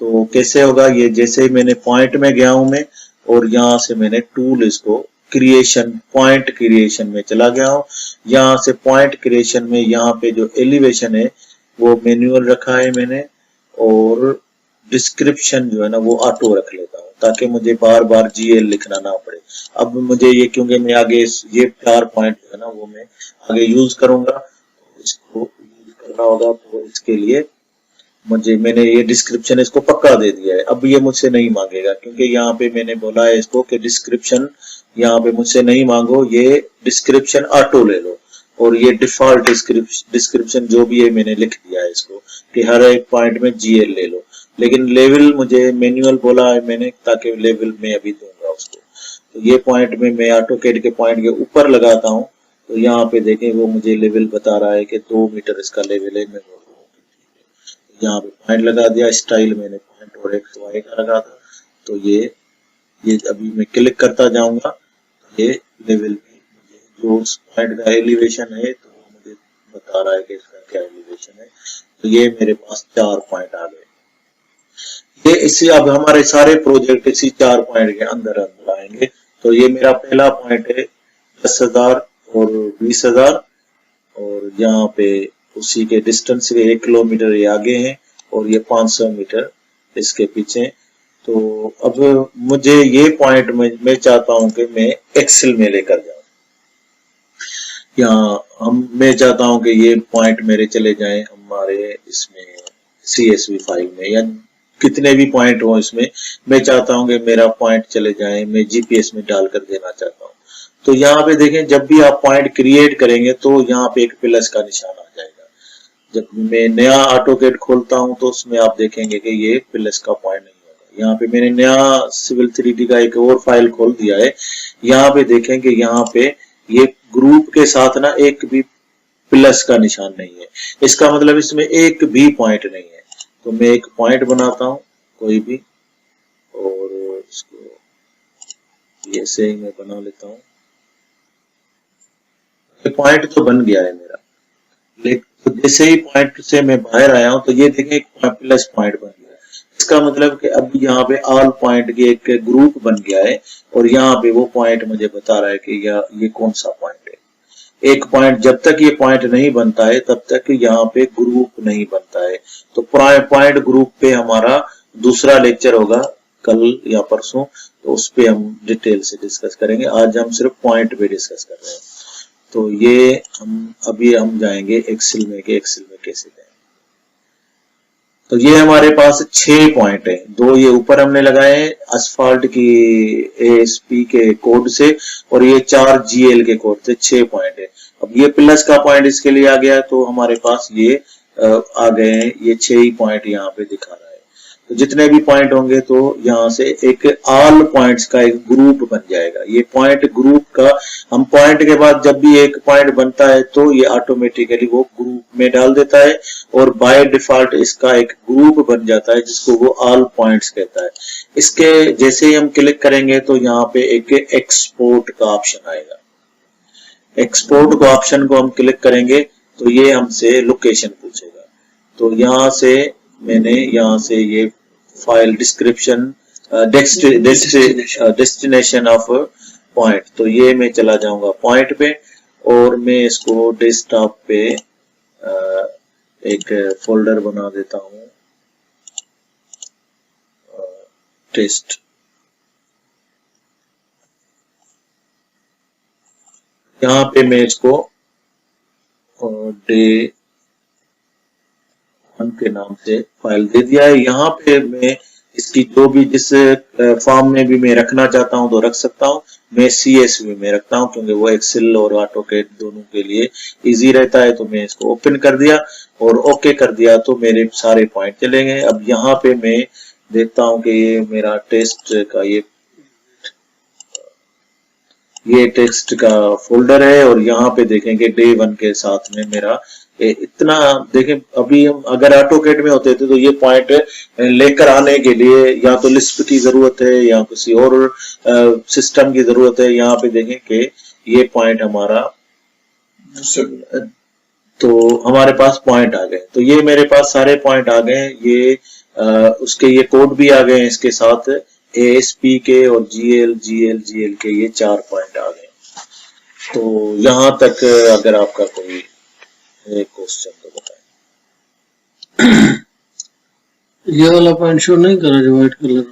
तो कैसे होगा ये, जैसे ही मैंने पॉइंट में गया हूं मैं, और यहाँ से मैंने टूल इसको क्रिएशन, पॉइंट क्रिएशन में चला गया हूं। यहाँ से पॉइंट क्रिएशन में यहाँ पे जो एलिवेशन है वो मैनुअल रखा है मैंने, और डिस्क्रिप्शन जो है ना वो ऑटो रख लेता हूँ, ताकि मुझे बार बार GL लिखना ना पड़े। अब मुझे ये, क्योंकि मैं आगे ये 4 पॉइंट जो है ना वो मैं आगे यूज करूंगा, तो इसको यूज करना होगा, तो इसके लिए मैंने ये डिस्क्रिप्शन इसको पक्का दे दिया है। अब ये मुझसे नहीं मांगेगा, क्योंकि यहाँ पे मैंने बोला है इसको कि डिस्क्रिप्शन यहाँ पे मुझसे नहीं मांगो, ये डिस्क्रिप्शन ऑटो ले लो, और ये डिफॉल्ट डिस्क्रिप्शन जो भी है मैंने लिख दिया है इसको कि हर एक पॉइंट में GL ले लो। लेकिन लेवल मुझे मैनुअल बोला है मैंने, ताकि लेवल में अभी दूंगा उसको। तो ये पॉइंट में मैं ऑटोकैड के पॉइंट के ऊपर लगाता हूँ, तो यहाँ पे देखें वो मुझे लेवल बता रहा है कि 2 मीटर इसका लेवल है। मैं यहाँ पे पॉइंट लगा दिया, स्टाइल मैंने पॉइंट और XY का लगा था। तो ये अभी मैं क्लिक करता जाऊंगा, ये लेवल जो उस पॉइंट का एलिवेशन है तो वो मुझे बता रहा है कि इसका क्या एलिवेशन है। तो ये मेरे पास 4 पॉइंट आ गए। ये इसी, अब हमारे सारे प्रोजेक्ट इसी 4 पॉइंट के अंदर आएंगे। तो ये मेरा पहला पॉइंट है 10,000 और 20,000, और यहाँ पे उसी के डिस्टेंस के 1 किलोमीटर ये आगे हैं, और ये 500 मीटर इसके पीछे। तो अब मुझे ये पॉइंट मैं चाहता हूं कि मैं एक्सेल में लेकर जाऊं। यहाँ मैं चाहता हूं कि ये पॉइंट मेरे चले जाएं हमारे इसमें CSV फाइल में, या कितने भी पॉइंट हो इसमें, मैं चाहता हूं कि मेरा पॉइंट चले जाएं, मैं GPS में डालकर देना चाहता हूं। तो यहाँ पे देखें, जब भी आप पॉइंट क्रिएट करेंगे तो यहाँ पे एक प्लस का निशान आ जाएगा। जब मैं नया ऑटोकैड खोलता हूं तो उसमें आप देखेंगे कि ये प्लस का पॉइंट नहीं होगा। यहाँ पे मैंने नया सिविल 3D का एक और फाइल खोल दिया है। यहाँ पे देखें कि यहाँ पे ये ग्रुप के साथ ना एक भी प्लस का निशान नहीं है, इसका मतलब इसमें एक भी पॉइंट नहीं है। तो मैं एक पॉइंट बनाता हूं कोई भी, और इसको ऐसे ही मैं बना लेता हूं। पॉइंट तो बन गया है मेरा, लेकिन तो जैसे ही पॉइंट से मैं बाहर आया हूं तो ये देखें एक प्लस पॉइंट बन गया। इसका मतलब कि अब यहाँ पे ऑल पॉइंट के एक ग्रुप बन गया है, और यहाँ पे वो पॉइंट मुझे बता रहा है कि ये कौन सा पॉइंट है। एक पॉइंट, जब तक ये पॉइंट नहीं बनता है तब तक यहाँ पे ग्रुप नहीं बनता है। तो पॉइंट ग्रुप पे हमारा दूसरा लेक्चर होगा कल या परसों, तो उस पे हम डिटेल से डिस्कस करेंगे। आज हम सिर्फ पॉइंट पे डिस्कस कर रहे हैं। तो ये अभी हम जाएंगे एक्सेल में कि एक्सेल में कैसे जाएंगे। तो ये हमारे पास 6 पॉइंट है, 2 ये ऊपर हमने लगाए हैं असफाल्ट की ASP के कोड से, और ये 4 GL के कोड से 6 पॉइंट है। अब ये प्लस का पॉइंट इसके लिए आ गया, तो हमारे पास ये आ गए हैं, ये 6 ही पॉइंट यहाँ पे दिखा रहा है। तो जितने भी पॉइंट होंगे तो यहाँ से एक ऑल पॉइंट्स का एक ग्रुप बन जाएगा। ये पॉइंट ग्रुप का, हम पॉइंट के बाद जब भी एक पॉइंट बनता है तो ये ऑटोमेटिकली वो ग्रुप में डाल देता है, और बाय डिफॉल्ट इसका एक ग्रुप बन जाता है जिसको वो ऑल पॉइंट्स कहता है। इसके जैसे ही हम क्लिक करेंगे तो यहाँ पे एक एक्सपोर्ट का ऑप्शन आएगा। एक्सपोर्ट को ऑप्शन को हम क्लिक करेंगे तो ये हमसे लोकेशन पूछेगा। तो यहाँ से मैंने यहाँ से ये file description destination of point, तो ये मैं चला जाऊंगा पॉइंट पे, और मैं इसको डेस्कटॉप पे एक फोल्डर बना देता हूं टेस्ट। यहाँ पे मैं इसको डे 1 के नाम से फाइल दे दिया है। यहाँ पे मैं इसकी जो भी जिस फॉर्म में भी मैं रखना चाहता हूं तो रख सकता हूं। मैं CSV में रखता हूं क्योंकि वो एक्सेल और ऑटोकैड दोनों के लिए इजी रहता है। तो मैं इसको ओपन कर दिया और ओके कर दिया तो मेरे सारे पॉइंट चले गए। अब यहाँ पे मैं देखता हूं कि ये मेरा टेस्ट का ये टेक्स्ट का फोल्डर है और यहाँ पे देखेंगे डे 1 के साथ में मेरा इतना देखें। अभी हम अगर ऑटोकैड में होते थे तो ये पॉइंट लेकर आने के लिए या तो लिस्प की जरूरत है या किसी और सिस्टम की जरूरत है। यहाँ पे देखें कि ये पॉइंट हमारा, तो हमारे पास पॉइंट आ गए। तो ये मेरे पास सारे पॉइंट आ गए। ये उसके ये कोड भी आ गए इसके साथ, ASP के और GL के ये 4 पॉइंट आ गए। तो यहाँ तक अगर आपका कोई क्वेश्चन तो बताएं। ये वाला पॉइंट शो नहीं कर रहा जो व्हाइट कलर,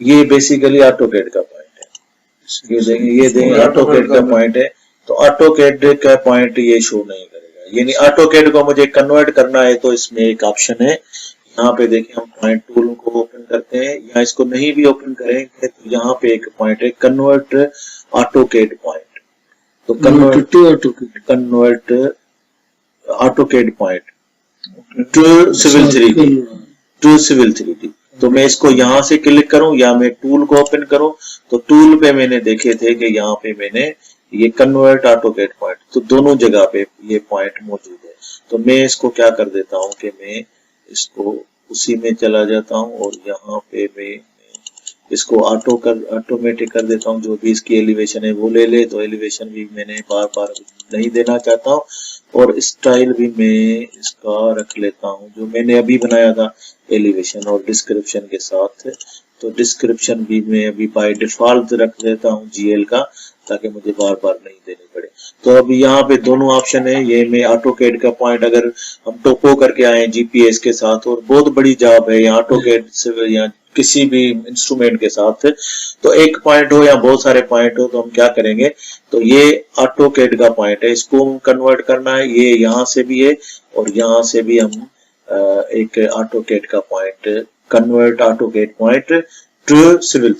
ये बेसिकली ऑटोकैड का पॉइंट है। ये देंगे ऑटोकैड का पॉइंट है। तो ऑटोकैड का पॉइंट ये शो नहीं करेगा। यानी ऑटोकैड को मुझे कन्वर्ट करना है तो इसमें एक ऑप्शन है, यहाँ पे देखिए हम पॉइंट टूल को ओपन करते हैं या इसको नहीं भी ओपन करेंगे तो यहाँ पे एक पॉइंट है कन्वर्ट ऑटोकैड पॉइंट। तो convert AutoCAD point to civil 3D। तो मैं इसको यहाँ से क्लिक करूं या मैं टूल को ओपन करूं तो टूल पे मैंने देखे थे कि यहाँ पे मैंने ये कन्वर्ट ऑटोकैड पॉइंट, तो दोनों जगह पे ये पॉइंट मौजूद है। तो मैं इसको क्या कर देता हूं कि मैं इसको उसी में चला जाता हूं और यहाँ पे मैं इसको ऑटोमेटिक कर देता हूं। जो भी इसकी एलिवेशन है वो ले ले। तो एलिवेशन भी मैंने बार बार नहीं देना चाहता हूं और स्टाइल भी मैं इसका रख लेता हूं जो मैंने अभी बनाया था एलिवेशन और डिस्क्रिप्शन के साथ। तो डिस्क्रिप्शन भी मैं अभी बाय डिफॉल्ट रख देता हूं GL का, ताकि मुझे बार बार नहीं देनी पड़े। तो अभी यहाँ पे दोनों ऑप्शन है। ये मैं ऑटोकैड का पॉइंट अगर हम टोपो करके आए GPS के साथ और बहुत बड़ी जॉब है या ऑटोकैड से या किसी भी इंस्ट्रूमेंट के साथ, तो एक पॉइंट हो या बहुत सारे पॉइंट हो तो हम क्या करेंगे, तो ये ऑटोकैड का पॉइंट है, इसको हम कन्वर्ट करना है। ये यहाँ से भी है और यहाँ से भी हम एक ऑटोकैड का point convert AutoCAD point to civil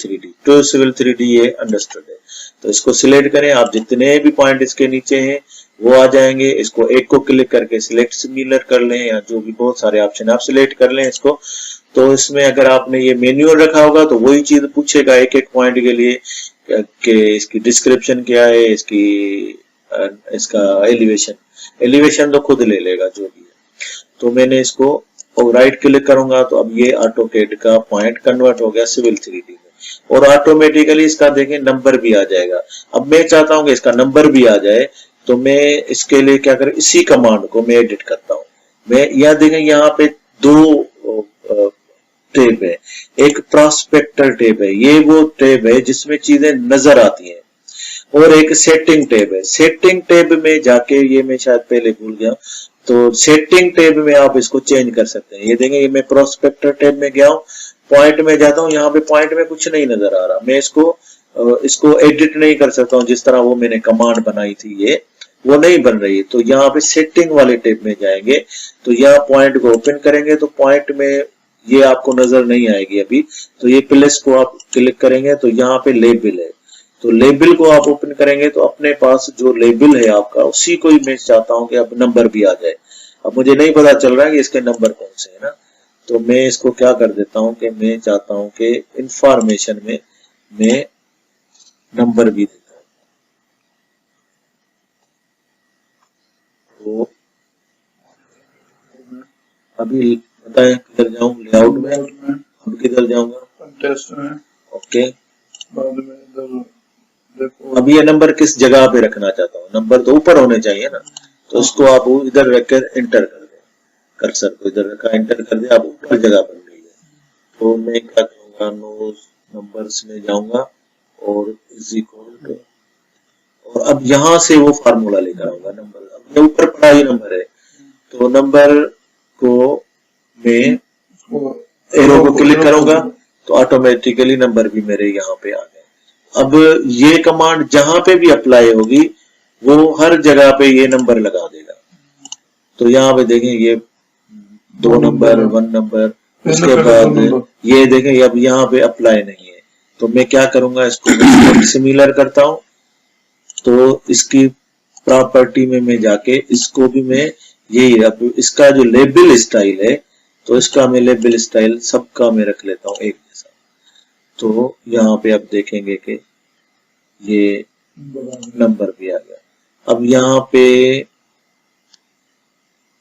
3D ये अंडरस्टूड है। तो इसको सिलेक्ट करें। आप जितने भी पॉइंट इसके नीचे हैं वो आ जाएंगे। इसको एक को क्लिक करके सिलेक्ट सिमिलर कर लें या जो भी बहुत सारे ऑप्शन आप सिलेक्ट कर लें इसको। तो इसमें अगर आपने ये मैन्युअल रखा होगा तो वही चीज पूछेगा एक एक पॉइंट के लिए कि इसकी डिस्क्रिप्शन क्या है, इसका एलिवेशन तो खुद ले लेगा जो भी है। तो मैंने इसको और राइट क्लिक करूंगा तो अब ये ऑटोकैड का पॉइंट कन्वर्ट हो गया सिविल 3D में और ऑटोमेटिकली इसका देखें नंबर भी आ जाएगा। अब मैं चाहता हूं कि इसका नंबर भी आ जाए तो मैं इसके लिए क्या करें, इसी कमांड को मैं एडिट करता हूं। मैं यह देखें यहाँ पे 2 टैब है, एक प्रोस्पेक्टर टैब है, ये वो टैब है जिसमें चीजें नजर आती हैं, और एक सेटिंग टैब है। सेटिंग टैब में जाके ये मैं शायद पहले भूल गया, तो सेटिंग टैब में आप इसको चेंज कर सकते हैं। ये देखें ये मैं प्रोस्पेक्टर टैब में गया हूं, पॉइंट में जाता हूं, यहाँ पे पॉइंट में कुछ नहीं नजर आ रहा। मैं इसको एडिट नहीं कर सकता हूं, जिस तरह वो मैंने कमांड बनाई थी ये वो नहीं बन रही है। तो यहाँ पे सेटिंग वाले टैब में जाएंगे तो यहाँ पॉइंट को ओपन करेंगे तो पॉइंट में ये आपको नजर नहीं आएगी अभी। तो ये प्लस को आप क्लिक करेंगे तो यहाँ पे लेबल है, तो लेबल को आप ओपन करेंगे तो अपने पास जो लेबल है आपका उसी को ही मैं चाहता हूं कि अब नंबर भी आ जाए। अब मुझे नहीं पता चल रहा है कि इसके नंबर कौन से है ना, तो मैं इसको क्या कर देता हूं कि मैं चाहता हूं कि इंफॉर्मेशन में मैं नंबर भी देता हूं। तो अभी बताएं किधर जाऊं, लेआउट में, अब किधर जाऊंगा, टेस्ट में, ओके। बाद में इधर देखो अब ये नंबर किस जगह पे रखना चाहता हूँ, नंबर तो ऊपर होने चाहिए ना, तो इसको आप इधर रखकर एंटर कर दे, कर्सर को इधर रखा एंटर कर दे, आप ऊपर जगह बन गई है। तो मैं क्या करूंगा, नो नंबर्स में जाऊंगा और इज इक्वल टू, और अब यहाँ से वो फार्मूला लेकर आऊंगा नंबर, अब ये ऊपर पड़ा ही नंबर है, तो नंबर को मैं एरो को क्लिक करूंगा तो ऑटोमेटिकली नंबर भी मेरे यहाँ पे आ गए। अब ये कमांड जहां पे भी अप्लाई होगी वो हर जगह पे ये नंबर लगा देगा। तो यहाँ पे देखें ये 2 नंबर 1 नंबर उसके बाद ये देखें अब यहाँ पे अप्लाई नहीं है, तो मैं क्या करूंगा, इसको सिमिलर करता हूं। तो इसकी प्रॉपर्टी में मैं जाके इसको भी मैं यही इसका जो लेबल स्टाइल है, तो इसका मैं लेबल स्टाइल सबका मैं रख लेता हूं एक जैसा। तो यहाँ पे आप देखेंगे कि ये नंबर भी आ गया। अब यहाँ पे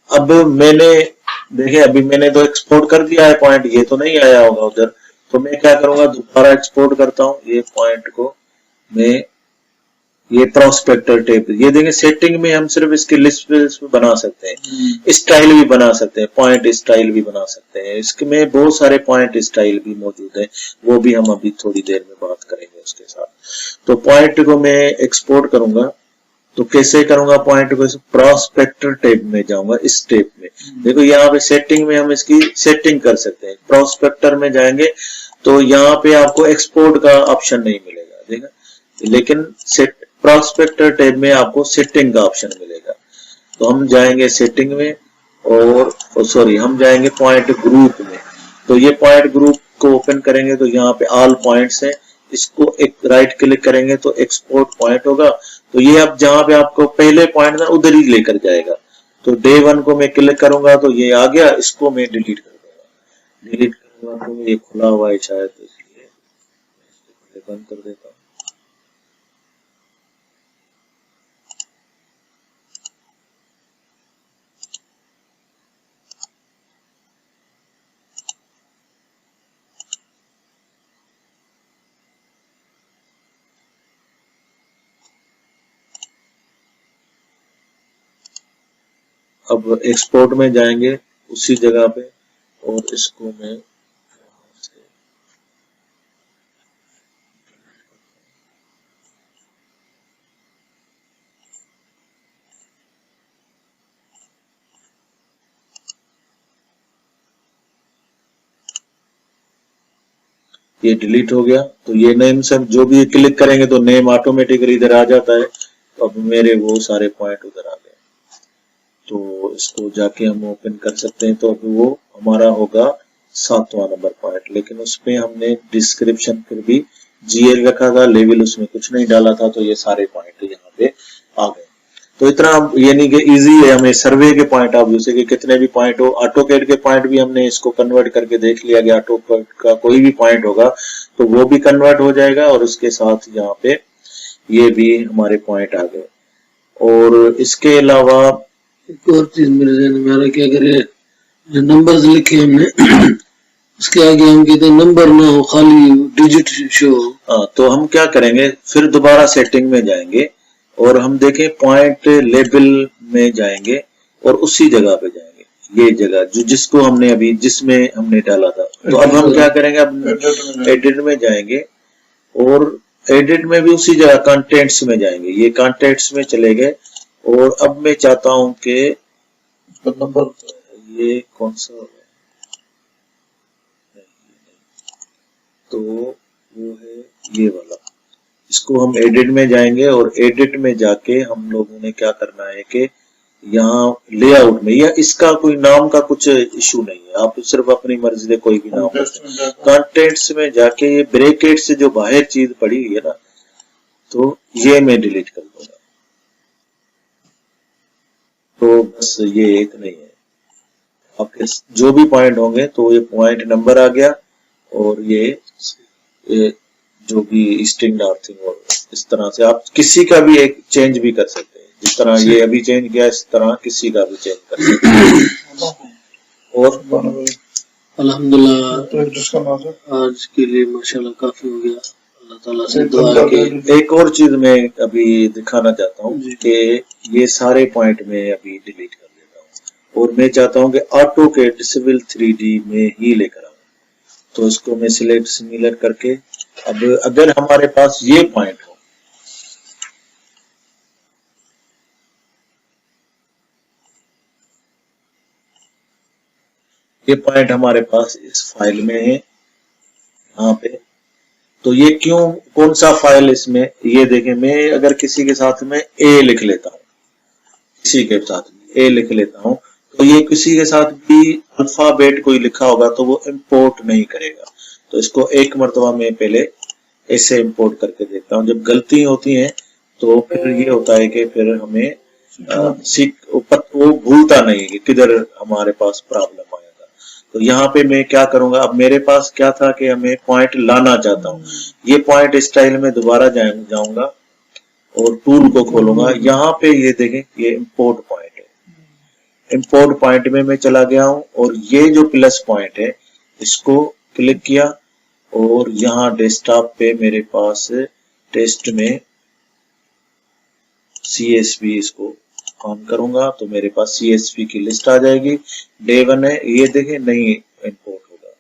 अब मैंने देखे, अभी मैंने तो एक्सपोर्ट कर दिया है पॉइंट, ये तो नहीं आया होगा उधर, तो मैं क्या करूंगा, दोबारा एक्सपोर्ट करता हूं ये पॉइंट को मैं, ये प्रोस्पेक्टर टेप, ये देखें सेटिंग में हम सिर्फ इसके लिस्ट बना सकते हैं, स्टाइल भी बना सकते हैं, पॉइंट स्टाइल भी बना सकते हैं। इसमें बहुत सारे पॉइंट स्टाइल भी मौजूद है, वो भी हम अभी थोड़ी देर में बात करेंगे उसके साथ। तो पॉइंट को मैं एक्सपोर्ट करूंगा, तो कैसे करूंगा पॉइंट को, प्रोस्पेक्टर टेप में जाऊंगा, इस टेप में देखो यहाँ पे सेटिंग में हम इसकी सेटिंग कर सकते हैं। प्रोस्पेक्टर में जाएंगे तो यहाँ पे आपको एक्सपोर्ट का ऑप्शन नहीं मिलेगा, देखा, लेकिन प्रोस्पेक्टर टैब में आपको सेटिंग का ऑप्शन मिलेगा। तो हम जाएंगे सेटिंग में और सॉरी हम जाएंगे पॉइंट ग्रुप में। तो ये पॉइंट ग्रुप को ओपन करेंगे तो यहाँ पे ऑल पॉइंट्स है, इसको एक राइट क्लिक करेंगे तो एक्सपोर्ट पॉइंट होगा। तो ये अब जहां पे आपको पहले पॉइंट ना उधर ही लेकर जाएगा। तो डे 1 को मैं क्लिक करूंगा तो ये आ गया, इसको मैं डिलीट कर दूंगा। डिलीट करूंगा तो ये खुला हुआ है शायद, तो इसलिए इसको बंद कर देता हूँ। अब एक्सपोर्ट में जाएंगे उसी जगह पे और इसको मैं ये डिलीट हो गया। तो ये नेम से जो भी क्लिक करेंगे तो नेम ऑटोमेटिकली इधर आ जाता है। तो अब मेरे वो सारे पॉइंट उधर आ गए, तो इसको जाके हम ओपन कर सकते हैं। तो अब वो हमारा होगा 7वां नंबर पॉइंट, लेकिन उसमें हमने डिस्क्रिप्शन फिर भी जीएल रखा था, लेवल उसमें कुछ नहीं डाला था। तो ये सारे पॉइंट यहाँ पे आ गए। तो इतना यानी कि इजी है हमें सर्वे के पॉइंट ऑफ व्यू से कि कितने भी पॉइंट हो। ऑटोकैड के पॉइंट भी हमने इसको कन्वर्ट करके देख लिया कि ऑटोकैड का कोई भी पॉइंट होगा तो वो भी कन्वर्ट हो जाएगा और उसके साथ यहाँ पे ये भी हमारे पॉइंट आ गए। और इसके अलावा एक और चीज मेरे जहन में आ रहा है कि अगर जो नंबर्स लिखे हमने उसके आगे हम कहते हैं नंबर ना हो, खाली डिजिट शो हो। हाँ, तो हम क्या करेंगे, फिर दोबारा सेटिंग में जाएंगे और हम देखें पॉइंट लेबल में जाएंगे और उसी जगह पे जाएंगे, ये जगह जो जिसको हमने अभी जिसमें हमने डाला था। तो अब हम क्या करेंगे, अब एडिट में जाएंगे और एडिट में भी उसी जगह कंटेंट्स में जाएंगे। ये कंटेंट्स में चले गए और अब मैं चाहता हूं कि नंबर ये कौन सा होगा, तो वो है ये वाला। इसको हम एडिट में जाएंगे और एडिट में जाके हम लोगों ने क्या करना है कि यहाँ लेआउट में, या इसका कोई नाम का कुछ इशू नहीं है, आप सिर्फ अपनी मर्जी से कोई भी नाम कंटेंट्स में जाके ये ब्रैकेट से जो बाहर चीज पड़ी हुई है ना, तो ये मैं डिलीट कर दूंगा। तो बस ये एक नहीं है, आपके जो भी पॉइंट होंगे तो ये पॉइंट नंबर आ गया और ये जो भी स्ट्रिंग डार्थिंग और इस तरह से आप किसी का भी एक चेंज भी कर सकते हैं। जिस तरह ये अभी चेंज किया इस तरह किसी का भी चेंज कर सकते हैं। और अल्हम्दुलिल्लाह आज के लिए माशाल्लाह काफी हो गया। अल्लाह ताला से दुआ कि एक और चीज मैं अभी दिखाना चाहता हूँ कि ये सारे पॉइंट में अभी डिलीट कर देता हूँ और मैं चाहता हूँ कि ऑटोकैड सिविल 3D में ही लेकर आऊँ। तो इसको मैं सिलेक्ट सिमिलर करके, अब अगर हमारे पास ये पॉइंट हो, ये पॉइंट हमारे पास इस फाइल में है यहाँ पे, तो ये क्यों, कौन सा फाइल इसमें, ये देखें, मैं अगर किसी के साथ में ए लिख लेता हूँ, किसी के साथ में ए लिख लेता हूँ तो ये किसी के साथ भी अल्फाबेट कोई लिखा होगा तो वो इंपोर्ट नहीं करेगा। तो इसको एक मर्तबा में पहले ऐसे इंपोर्ट करके देखता हूँ। जब गलती होती है तो फिर ये होता है कि फिर हमें वो भूलता नहीं है कि किधर हमारे पास प्रॉब्लम आया था। तो यहाँ पे मैं क्या करूंगा, अब मेरे पास क्या था कि हमें पॉइंट लाना चाहता हूँ। ये पॉइंट स्टाइल में दोबारा जाऊंगा और टूल को खोलूंगा। यहाँ पे ये देखें, ये इंपोर्ट पॉइंट है। इंपोर्ट पॉइंट में मैं चला गया हूँ और ये जो प्लस पॉइंट है इसको क्लिक किया और यहाँ डेस्कटॉप पे मेरे पास टेस्ट में CSV इसको ऑन करूंगा तो मेरे पास CSV की लिस्ट आ जाएगी। डे 1 है, ये देखें नहीं इंपोर्ट होगा।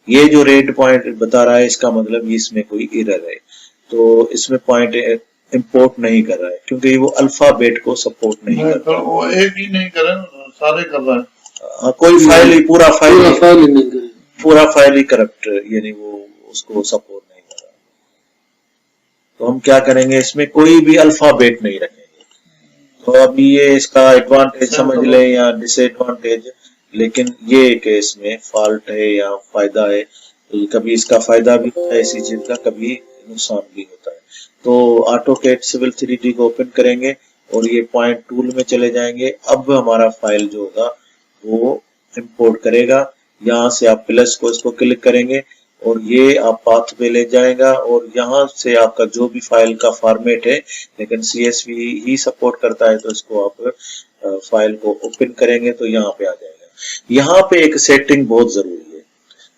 ये जो रेड पॉइंट बता रहा है इसका मतलब इसमें कोई एरर है, तो इसमें पॉइंट इंपोर्ट नहीं कर रहा है क्योंकि वो अल्फाबेट को सपोर्ट नहीं करता। वो एक ही नहीं कर रहा है, सारे कर रहा है। कोई फाइल ही पूरा फाइल ही करप्ट, यानी वो उसको सपोर्ट नहीं कर रहा। तो हम क्या करेंगे, इसमें कोई भी अल्फाबेट नहीं रखेंगे। तो अभी ये इसका एडवांटेज समझ लें या डिसएडवांटेज, लेकिन ये कि इसमें फॉल्ट है या फायदा है। तो कभी इसका फायदा भी होता है इसी चीज का, कभी नुकसान भी होता है। तो AutoCAD सिविल 3D को ओपन करेंगे और ये पॉइंट टूल में चले जाएंगे। अब हमारा फाइल जो होगा वो इंपोर्ट करेगा। यहाँ से आप प्लस को इसको क्लिक करेंगे और ये आप पाथ पे ले जाएगा और यहाँ से आपका जो भी फाइल का फॉर्मेट है, लेकिन CSV ही सपोर्ट करता है, तो इसको आप फाइल को ओपन करेंगे तो यहाँ पे आ जाएगा। यहाँ पे एक सेटिंग बहुत जरूरी है।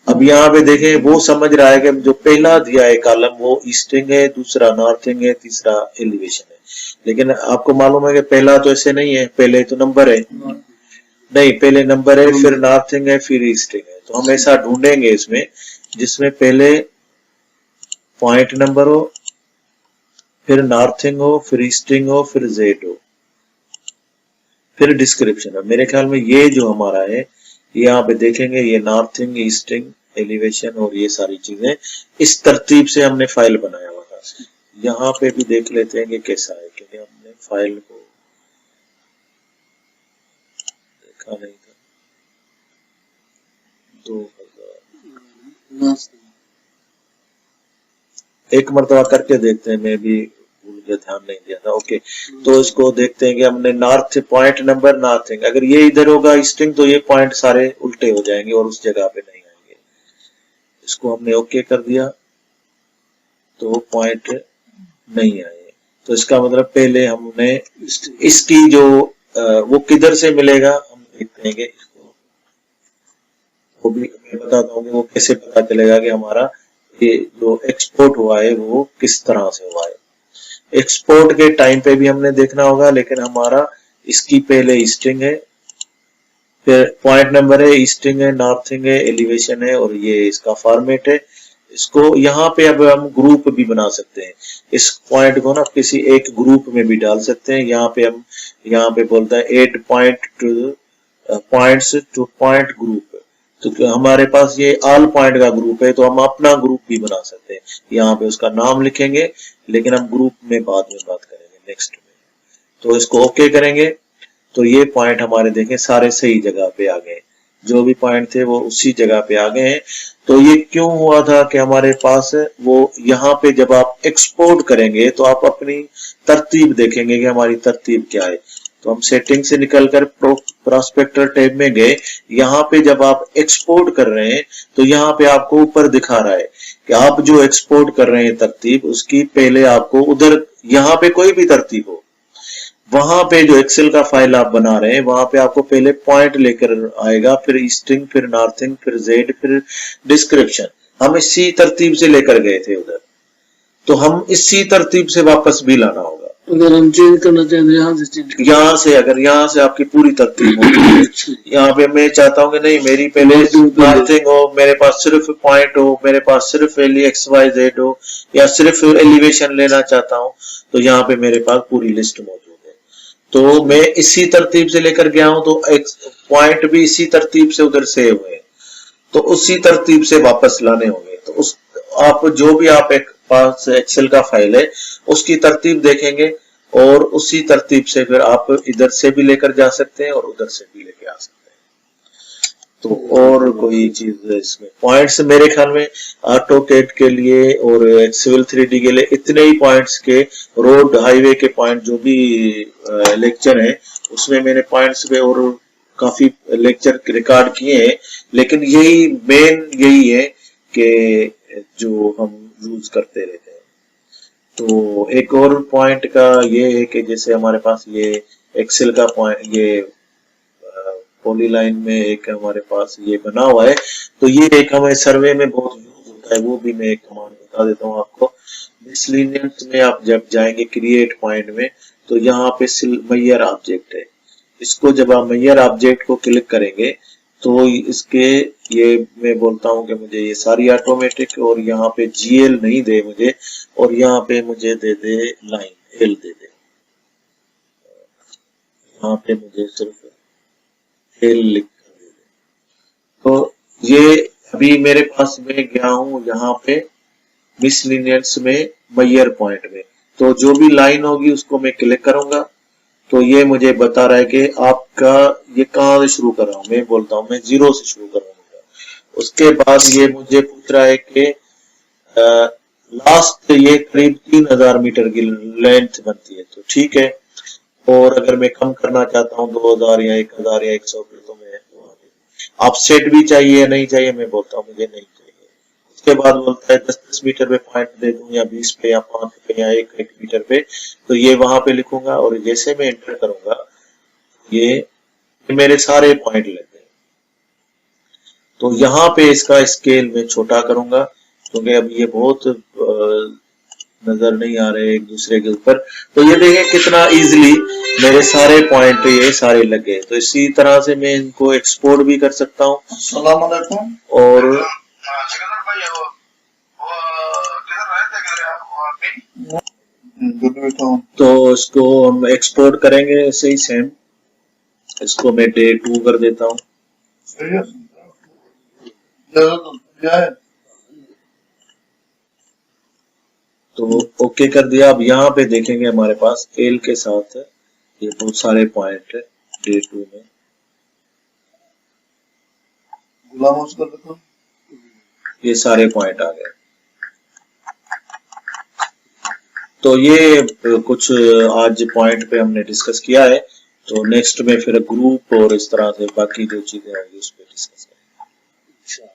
अब यहाँ पे देखें, वो समझ रहा है कि जो पहला दिया है कॉलम वो ईस्टिंग है, दूसरा नॉर्थिंग है, तीसरा एलिवेशन है। लेकिन आपको मालूम है कि पहला तो ऐसे नहीं है, पहले तो नंबर है नहीं, पहले नंबर है, फिर नॉर्थिंग है, फिर ईस्टिंग है। तो हम ऐसा ढूंढेंगे इसमें जिसमें पहले पॉइंट नंबर हो, फिर नॉर्थिंग हो, फिर ईस्टिंग हो, फिर जेड हो, फिर डिस्क्रिप्शन हो। मेरे ख्याल में ये जो हमारा है, यहाँ पे देखेंगे ये नॉर्थिंग, ईस्टिंग, एलिवेशन और ये सारी चीजें इस तरतीब से हमने फाइल बनाया हुआ था। यहाँ पे भी देख लेते हैं कि कैसा है, क्योंकि हमने फाइल को देखा नहीं था। 2000 एक मरतबा करके देखते हैं, मैं भी भूल गया, ध्यान नहीं दिया था। ओके, तो इसको देखते हैं कि हमने नॉर्थ पॉइंट नंबर नॉर्थिंग, अगर ये इधर होगा ईस्टिंग तो ये पॉइंट सारे उल्टे हो जाएंगे और उस जगह पे नहीं आएंगे। इसको हमने ओके कर दिया तो पॉइंट नहीं आए। तो इसका मतलब पहले हमने इसकी जो वो किधर से मिलेगा हम देखते हैं कि इसको वो भी मैं बताता हूँ कि वो कैसे पता चलेगा कि हमारा ये जो एक्सपोर्ट हुआ है वो किस तरह से हुआ है। एक्सपोर्ट के टाइम पे भी हमने देखना होगा, लेकिन हमारा इसकी पहले ईस्टिंग है, फिर पॉइंट नंबर है, ईस्टिंग है, नॉर्थिंग है, एलिवेशन है और ये इसका फॉर्मेट है। इसको यहाँ पे अब हम ग्रुप भी बना सकते हैं। इस पॉइंट को ना किसी एक ग्रुप में भी डाल सकते हैं। यहाँ पे हम यहाँ पे बोलता है 8 पॉइंट्स टू पॉइंट ग्रुप। तो हमारे पास ये ऑल पॉइंट का ग्रुप है, तो हम अपना ग्रुप भी बना सकते हैं। यहाँ पे उसका नाम लिखेंगे, लेकिन हम ग्रुप में बाद में बात करेंगे नेक्स्ट में। तो इसको ओके करेंगे तो ये पॉइंट हमारे देखें सारे सही जगह पे आ गए, जो भी पॉइंट थे वो उसी जगह पे आ गए हैं। तो ये क्यों हुआ था कि हमारे पास वो यहाँ पे जब आप एक्सपोर्ट करेंगे तो आप अपनी तरतीब देखेंगे कि हमारी तरतीब क्या है। तो हम सेटिंग से निकलकर प्रोस्पेक्टर टैब में गए। यहाँ पे जब आप एक्सपोर्ट कर रहे हैं तो यहाँ पे आपको ऊपर दिखा रहा है कि आप जो एक्सपोर्ट कर रहे हैं तरतीब, उसकी पहले आपको उधर यहाँ पे कोई भी तरतीब हो, वहां पे जो एक्सेल का फाइल आप बना रहे हैं वहां पे आपको पहले पॉइंट लेकर आएगा, फिर ईस्टिंग, फिर नॉर्थिंग, फिर जेड, फिर डिस्क्रिप्शन। हम इसी तरतीब से लेकर गए थे उधर, तो हम इसी तरतीब से वापस भी लाना होगा। अगर हम चेंज करना चाहें तो यहाँ से अगर यहाँ से आपकी पूरी तरतीब होगी, यहाँ पे मैं चाहता हूँ कि नहीं मेरी पहले नॉर्थिंग हो, मेरे पास सिर्फ पॉइंट हो, मेरे पास सिर्फ XYZ हो, या सिर्फ एलिवेशन लेना चाहता हूँ, तो यहाँ पे मेरे पास पूरी लिस्ट मौजूद है। तो मैं इसी तरतीब से लेकर गया हूं, तो एक पॉइंट भी इसी तरतीब से उधर सेव हुए, तो उसी तरतीब से वापस लाने होंगे। तो उस आप जो भी आप एक पास एक्सेल का फाइल है उसकी तरतीब देखेंगे और उसी तरतीब से फिर आप इधर से भी लेकर जा सकते हैं और उधर से भी लेके आ सकते हैं। तो और कोई चीज इसमें पॉइंट्स मेरे ख्याल में ऑटोकेड के लिए और सिविल 3D के लिए इतने ही पॉइंट्स के, रोड हाईवे के पॉइंट जो भी लेक्चर है उसमें मैंने पॉइंट्स पे और काफी लेक्चर रिकॉर्ड किए हैं, लेकिन यही मेन यही है कि जो हम यूज करते रहते हैं। तो एक और पॉइंट का ये है कि जैसे हमारे पास ये एक्सेल का पॉइंट, ये पॉलीलाइन में एक हमारे पास ये बना हुआ है, तो ये एक हमें सर्वे में बहुत यूज होता है, वो भी मैं एक कमांड बता देता हूँ आपको। मिसलिनियस में आप जब जाएंगे क्रिएट पॉइंट में, तो यहाँ पे मैयर ऑब्जेक्ट है, इसको जब आप मैयर ऑब्जेक्ट को क्लिक करेंगे तो इसके ये मैं बोलता हूँ कि मुझे ये सारी ऑटोमेटिक, और यहाँ पे GL नहीं दे मुझे, और यहाँ पे मुझे दे दे लाइन L दे दे, यहाँ पे मुझे सिर्फ L लिख कर दे दे। तो ये अभी मेरे पास मैं गया हूँ यहाँ पे मिसलिनियस में मैयर पॉइंट में, तो जो भी लाइन होगी उसको मैं क्लिक करूंगा तो ये मुझे बता रहा है कि आपका ये कहाँ से शुरू कर रहा हूँ। मैं बोलता हूँ मैं 0 से शुरू करूंगा। उसके बाद ये मुझे पूछ रहा है कि लास्ट ये करीब 3000 मीटर की लेंथ बनती है, तो ठीक है। और अगर मैं कम करना चाहता हूँ 2000 या 1000 या 100 पे, तो मैं आप सेट भी चाहिए या नहीं चाहिए, मैं बोलता हूँ मुझे नहीं चाहिए। उसके बाद बोलता है 10-10 मीटर पे पॉइंट दे दूं या 20 पे या 5 पे या 1 मीटर पे, तो ये वहां पे लिखूंगा और जैसे मैं एंटर करूंगा ये मेरे सारे पॉइंट लेते हैं। तो यहाँ पे इसका स्केल में छोटा करूंगा क्योंकि अब ये बहुत नजर नहीं आ रहे एक दूसरे के ऊपर। तो ये देखें कितना इजीली मेरे सारे पॉइंट ये सारे लगे। तो इसी तरह से मैं इनको एक्सपोर्ट भी कर सकता हूँ। अस्सलाम वालेकुम। और तो इसको हम एक्सपोर्ट करेंगे ऐसे ही सेम। इसको मैं Day 2 कर देता हूँ। तो ओके कर दिया। अब यहाँ पे देखेंगे हमारे पास एल के साथ ये बहुत सारे पॉइंट है Day 2 में। ये सारे पॉइंट आ गए। तो ये कुछ आज पॉइंट पे हमने डिस्कस किया है। तो नेक्स्ट में फिर ग्रुप और इस तरह से बाकी जो चीजें होंगी उस पर डिस्कस करेंगे।